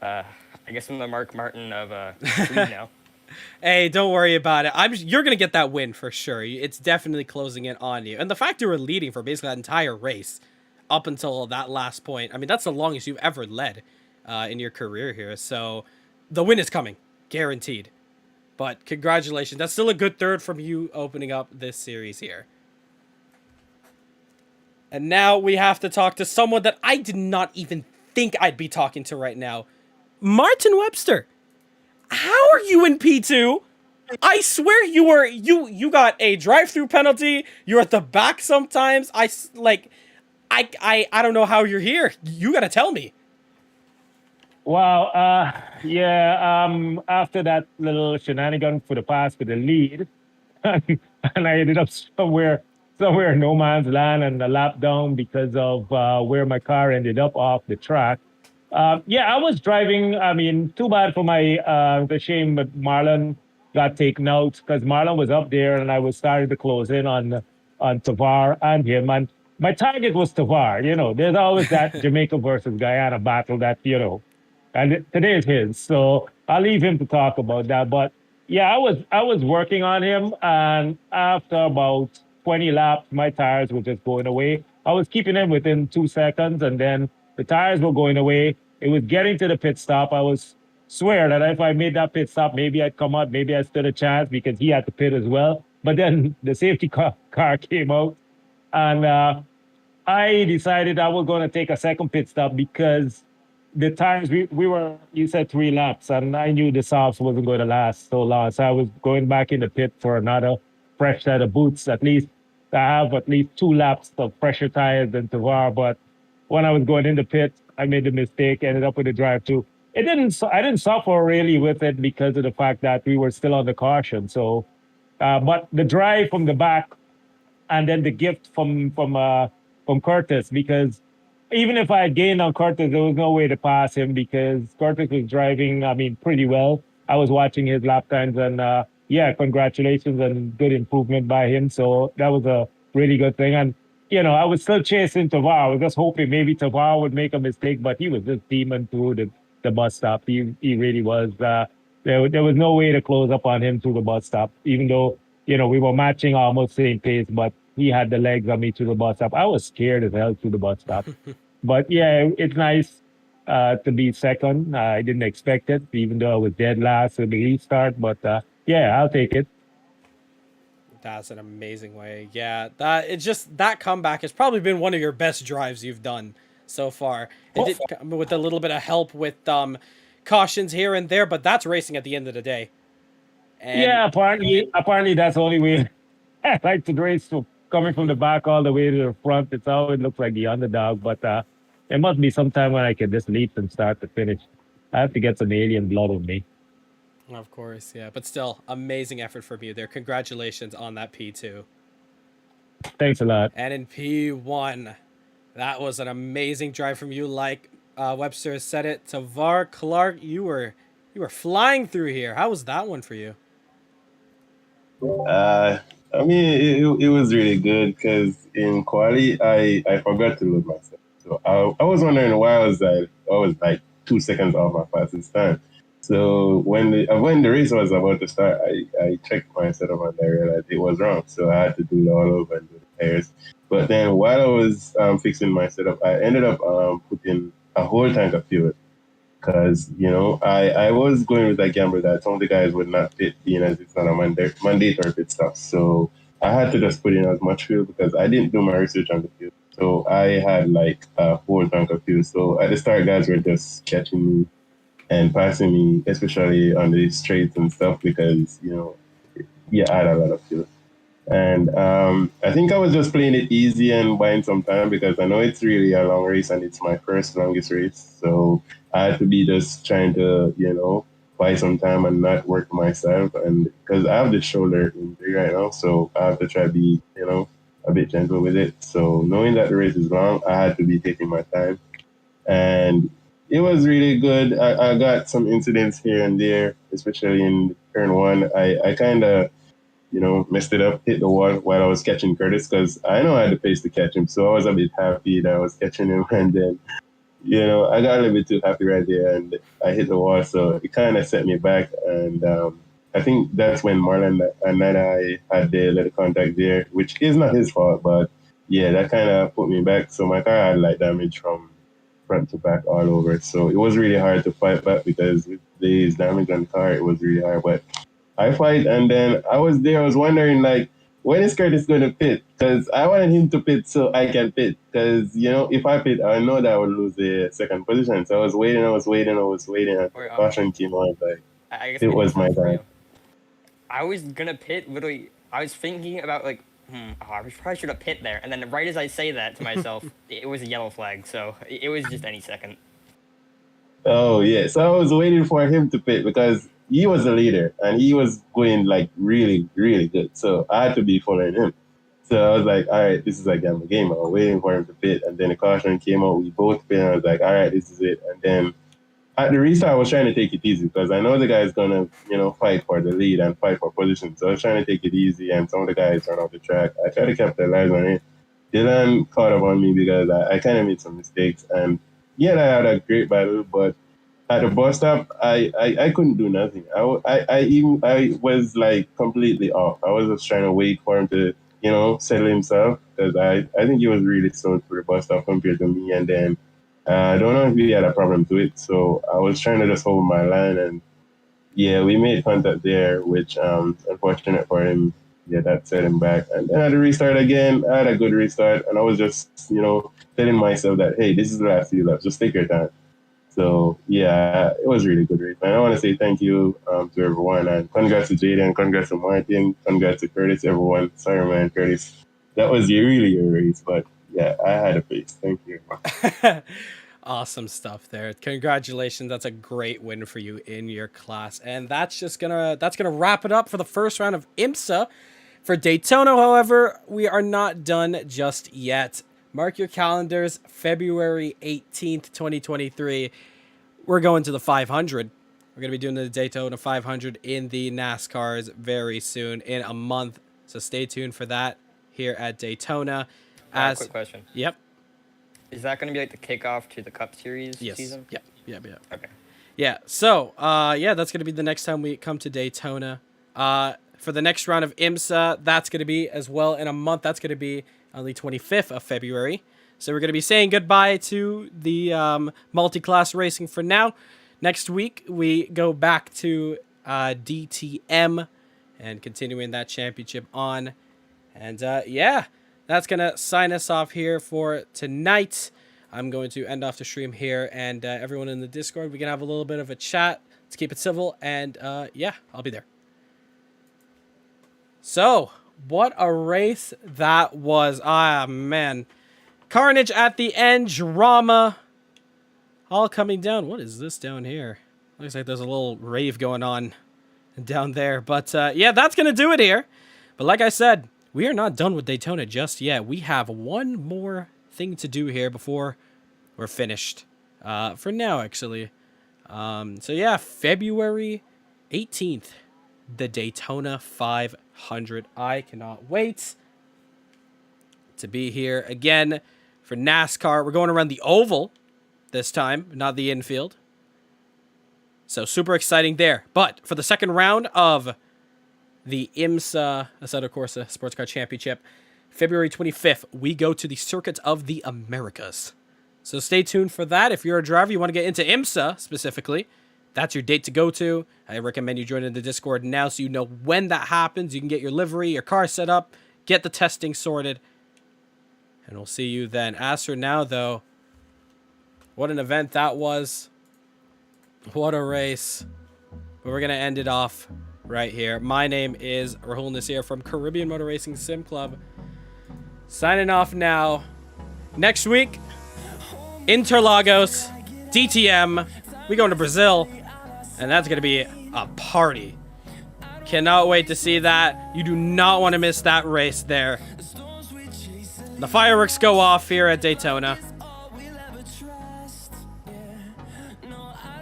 I guess I'm the Mark Martin of lead now. Hey, don't worry about it. You're gonna get that win for sure. It's definitely closing in on you. And the fact you were leading for basically that entire race up until that last point, I mean, that's the longest you've ever led in your career here. So the win is coming, guaranteed. But congratulations. That's still a good third from you opening up this series here. And now we have to talk to someone that I did not even think I'd be talking to right now. Martin Webster. How are you in P2? I swear you got a drive-through penalty. You're at the back sometimes. I don't know how you're here. You got to tell me. Wow. After that little shenanigan for the pass for the lead, and I ended up somewhere in no man's land and a lap down because of where my car ended up off the track. I was driving. I mean, too bad for the shame that Marlon got taken out, because Marlon was up there and I was starting to close in on Tavar and him. And my target was Tavar. You know, there's always that Jamaica versus Guyana battle that, you know, and today is his. So I'll leave him to talk about that. But yeah, I was working on him, and after about 20 laps, my tires were just going away. I was keeping him within 2 seconds, and then the tires were going away. It was getting to the pit stop. I was swear that if I made that pit stop, maybe I'd come out, maybe I stood a chance, because he had to pit as well. But then the safety car came out, and I decided I was going to take a second pit stop, because the times we were, you said 3 laps, and I knew the softs wasn't going to last so long. So I was going back in the pit for another fresh set of boots, at least to have at least 2 laps of fresher tires than Tavar. But when I was going in the pit, I made the mistake, ended up with a drive-through. I didn't suffer really with it because of the fact that we were still on the caution. So, but the drive from the back, and then the gift from Curtis, because even if I had gained on Curtis, there was no way to pass him, because Curtis was driving, I mean, pretty well. I was watching his lap times, and congratulations and good improvement by him. So that was a really good thing. And, you know, I was still chasing Tavar. I was just hoping maybe Tavar would make a mistake, but he was just beaming through the bus stop. He really was. There was no way to close up on him through the bus stop, even though, you know, we were matching almost same pace, but he had the legs on me through the bus stop. I was scared as hell through the bus stop. But yeah, it's nice to be second. I didn't expect it, even though I was dead last with the restart. But I'll take it. That's an amazing way. Yeah, that comeback has probably been one of your best drives you've done so far. It did come with a little bit of help with cautions here and there, but that's racing at the end of the day. And yeah, apparently that's the only way I like to race. So coming from the back all the way to the front, it's always looks like the underdog. But there must be some time when I can just lead from start to finish. I have to get some alien blood on me. Of course, yeah. But still, amazing effort from you there. Congratulations on that P2. Thanks a lot. And in P1, that was an amazing drive from you. Like Webster has said it. Tavar Clark, you were flying through here. How was that one for you? I mean, it was really good because in quali, I forgot to load myself. So I was wondering why I was like 2 seconds off my fastest time. So when the race was about to start, I checked my setup and I realized it was wrong. So I had to do it all over and do the pairs. But then while I was fixing my setup, I ended up putting a whole tank of fuel because I was going with that gamble that some of the guys would not pit, being as it's not a mandatory pit stop. So I had to just put in as much fuel because I didn't do my research on the fuel. So I had like a whole tank of fuel. So at the start, guys were just catching me and passing me, especially on the straights and stuff, because I had a lot of fuel. And I think I was just playing it easy and buying some time because I know it's really a long race and it's my first longest race. So I had to be just trying to, buy some time and not work myself. And because I have the shoulder injury right now, so I have to try to be, a bit gentle with it. So knowing that the race is long, I had to be taking my time. And it was really good. I got some incidents here and there, especially in turn one. I kind of, messed it up, hit the wall while I was catching Curtis because I know I had the pace to catch him. So I was a bit happy that I was catching him. And then, I got a little bit too happy right there and I hit the wall. So it kind of set me back. And I think that's when Marlon and I had the little contact there, which is not his fault. But yeah, that kind of put me back. So my car had like damage from front to back all over. So it was really hard to fight back because with this damage on the car, it was really hard. But I fight, and then I was wondering, like, when is Curtis going to pit? Because I wanted him to pit so I can pit. Because, if I pit, I know that I would lose the second position. So I was waiting, and caution came on. Like, I guess it was my time. I was going to pit, literally, I was thinking about, like, I probably should have pit there. And then right as I say that to myself, it was a yellow flag. So it was just any second. Oh, yeah. So I was waiting for him to pit because he was the leader and he was going like really, really good. So I had to be following him. So I was like, all right, this is like a game. I was waiting for him to pit. And then the caution came out. We both pit. And I was like, all right, this is it. And then at the restart, I was trying to take it easy because I know the guy's going to, fight for the lead and fight for position. So I was trying to take it easy. And some of the guys ran off the track. I tried to capitalize on it. Dylan caught up on me because I kind of made some mistakes. And yeah, I had a great battle, but at the bus stop, I couldn't do nothing. I was like completely off. I was just trying to wait for him to, settle himself because I think he was really slow for the bus stop compared to me. And then I don't know if he had a problem to it. So I was trying to just hold my line. And yeah, we made contact there, which unfortunate for him. Yeah, that set him back. And then at the restart again, I had a good restart. And I was just, telling myself that, hey, this is the last few laps. Just take your time. So, yeah, it was really good race. And I want to say thank you to everyone. And congrats to Jaden, congrats to Martin, congrats to Curtis, everyone. Sorry, man, Curtis. That was really your race. But, yeah, I had a pace. Thank you. Awesome stuff there. Congratulations. That's a great win for you in your class. And that's gonna wrap it up for the first round of IMSA. For Daytona, however, we are not done just yet. Mark your calendars, February 18th, 2023. We're going to the 500. We're going to be doing the Daytona 500 in the NASCARs very soon, in a month. So stay tuned for that here at Daytona. Quick question. Yep. Is that going to be like the kickoff to the Cup Series season? Yep. Okay. Yeah. So, that's going to be the next time we come to Daytona. For the next round of IMSA, that's going to be as well in a month. That's going to be on the 25th of February. So we're going to be saying goodbye to the multi-class racing for now. Next week, we go back to DTM and continuing that championship on. And that's going to sign us off here for tonight. I'm going to end off the stream here, and everyone in the Discord, we can have a little bit of a chat. Let's keep it civil, and I'll be there. So, what a race that was. Ah, man. Carnage at the end. Drama. All coming down. What is this down here? Looks like there's a little rave going on down there. But, that's going to do it here. But like I said, we are not done with Daytona just yet. We have one more thing to do here before we're finished. for now, actually. So yeah, February 18th, the Daytona 500. I cannot wait to be here again for NASCAR. We're going around the oval this time, not the infield. So super exciting there. But for the second round of the IMSA Assetto Corsa Sports Car Championship, February 25th, we go to the Circuit of the Americas. So stay tuned for that. If you're a driver, you want to get into IMSA specifically, that's your date to go to. I recommend you join in the Discord now so you know when that happens. You can get your livery, your car set up, get the testing sorted, and we'll see you then. As for now, though, what an event that was. What a race. But we're going to end it off right here. My name is Rahul Nasir from Caribbean Motor Racing Sim Club. Signing off now. Next week, Interlagos, DTM. We going to Brazil, and that's going to be a party. Cannot wait to see that. You do not want to miss that race there. The fireworks go off here at Daytona.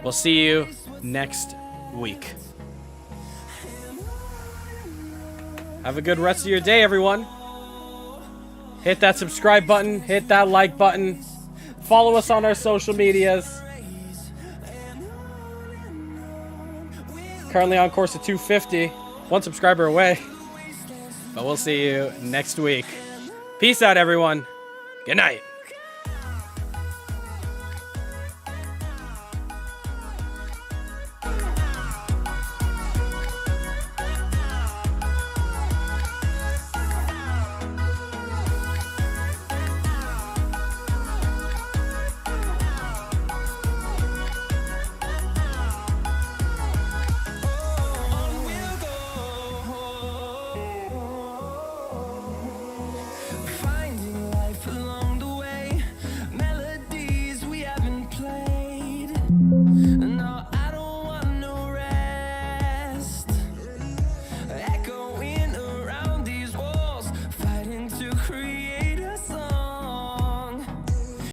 We'll see you next week. Have a good rest of your day, everyone. Hit that subscribe button. Hit that like button. Follow us on our social medias. Currently on course to 250. 1 subscriber away. But we'll see you next week. Peace out, everyone. Good night. Echoing around these walls, fighting to create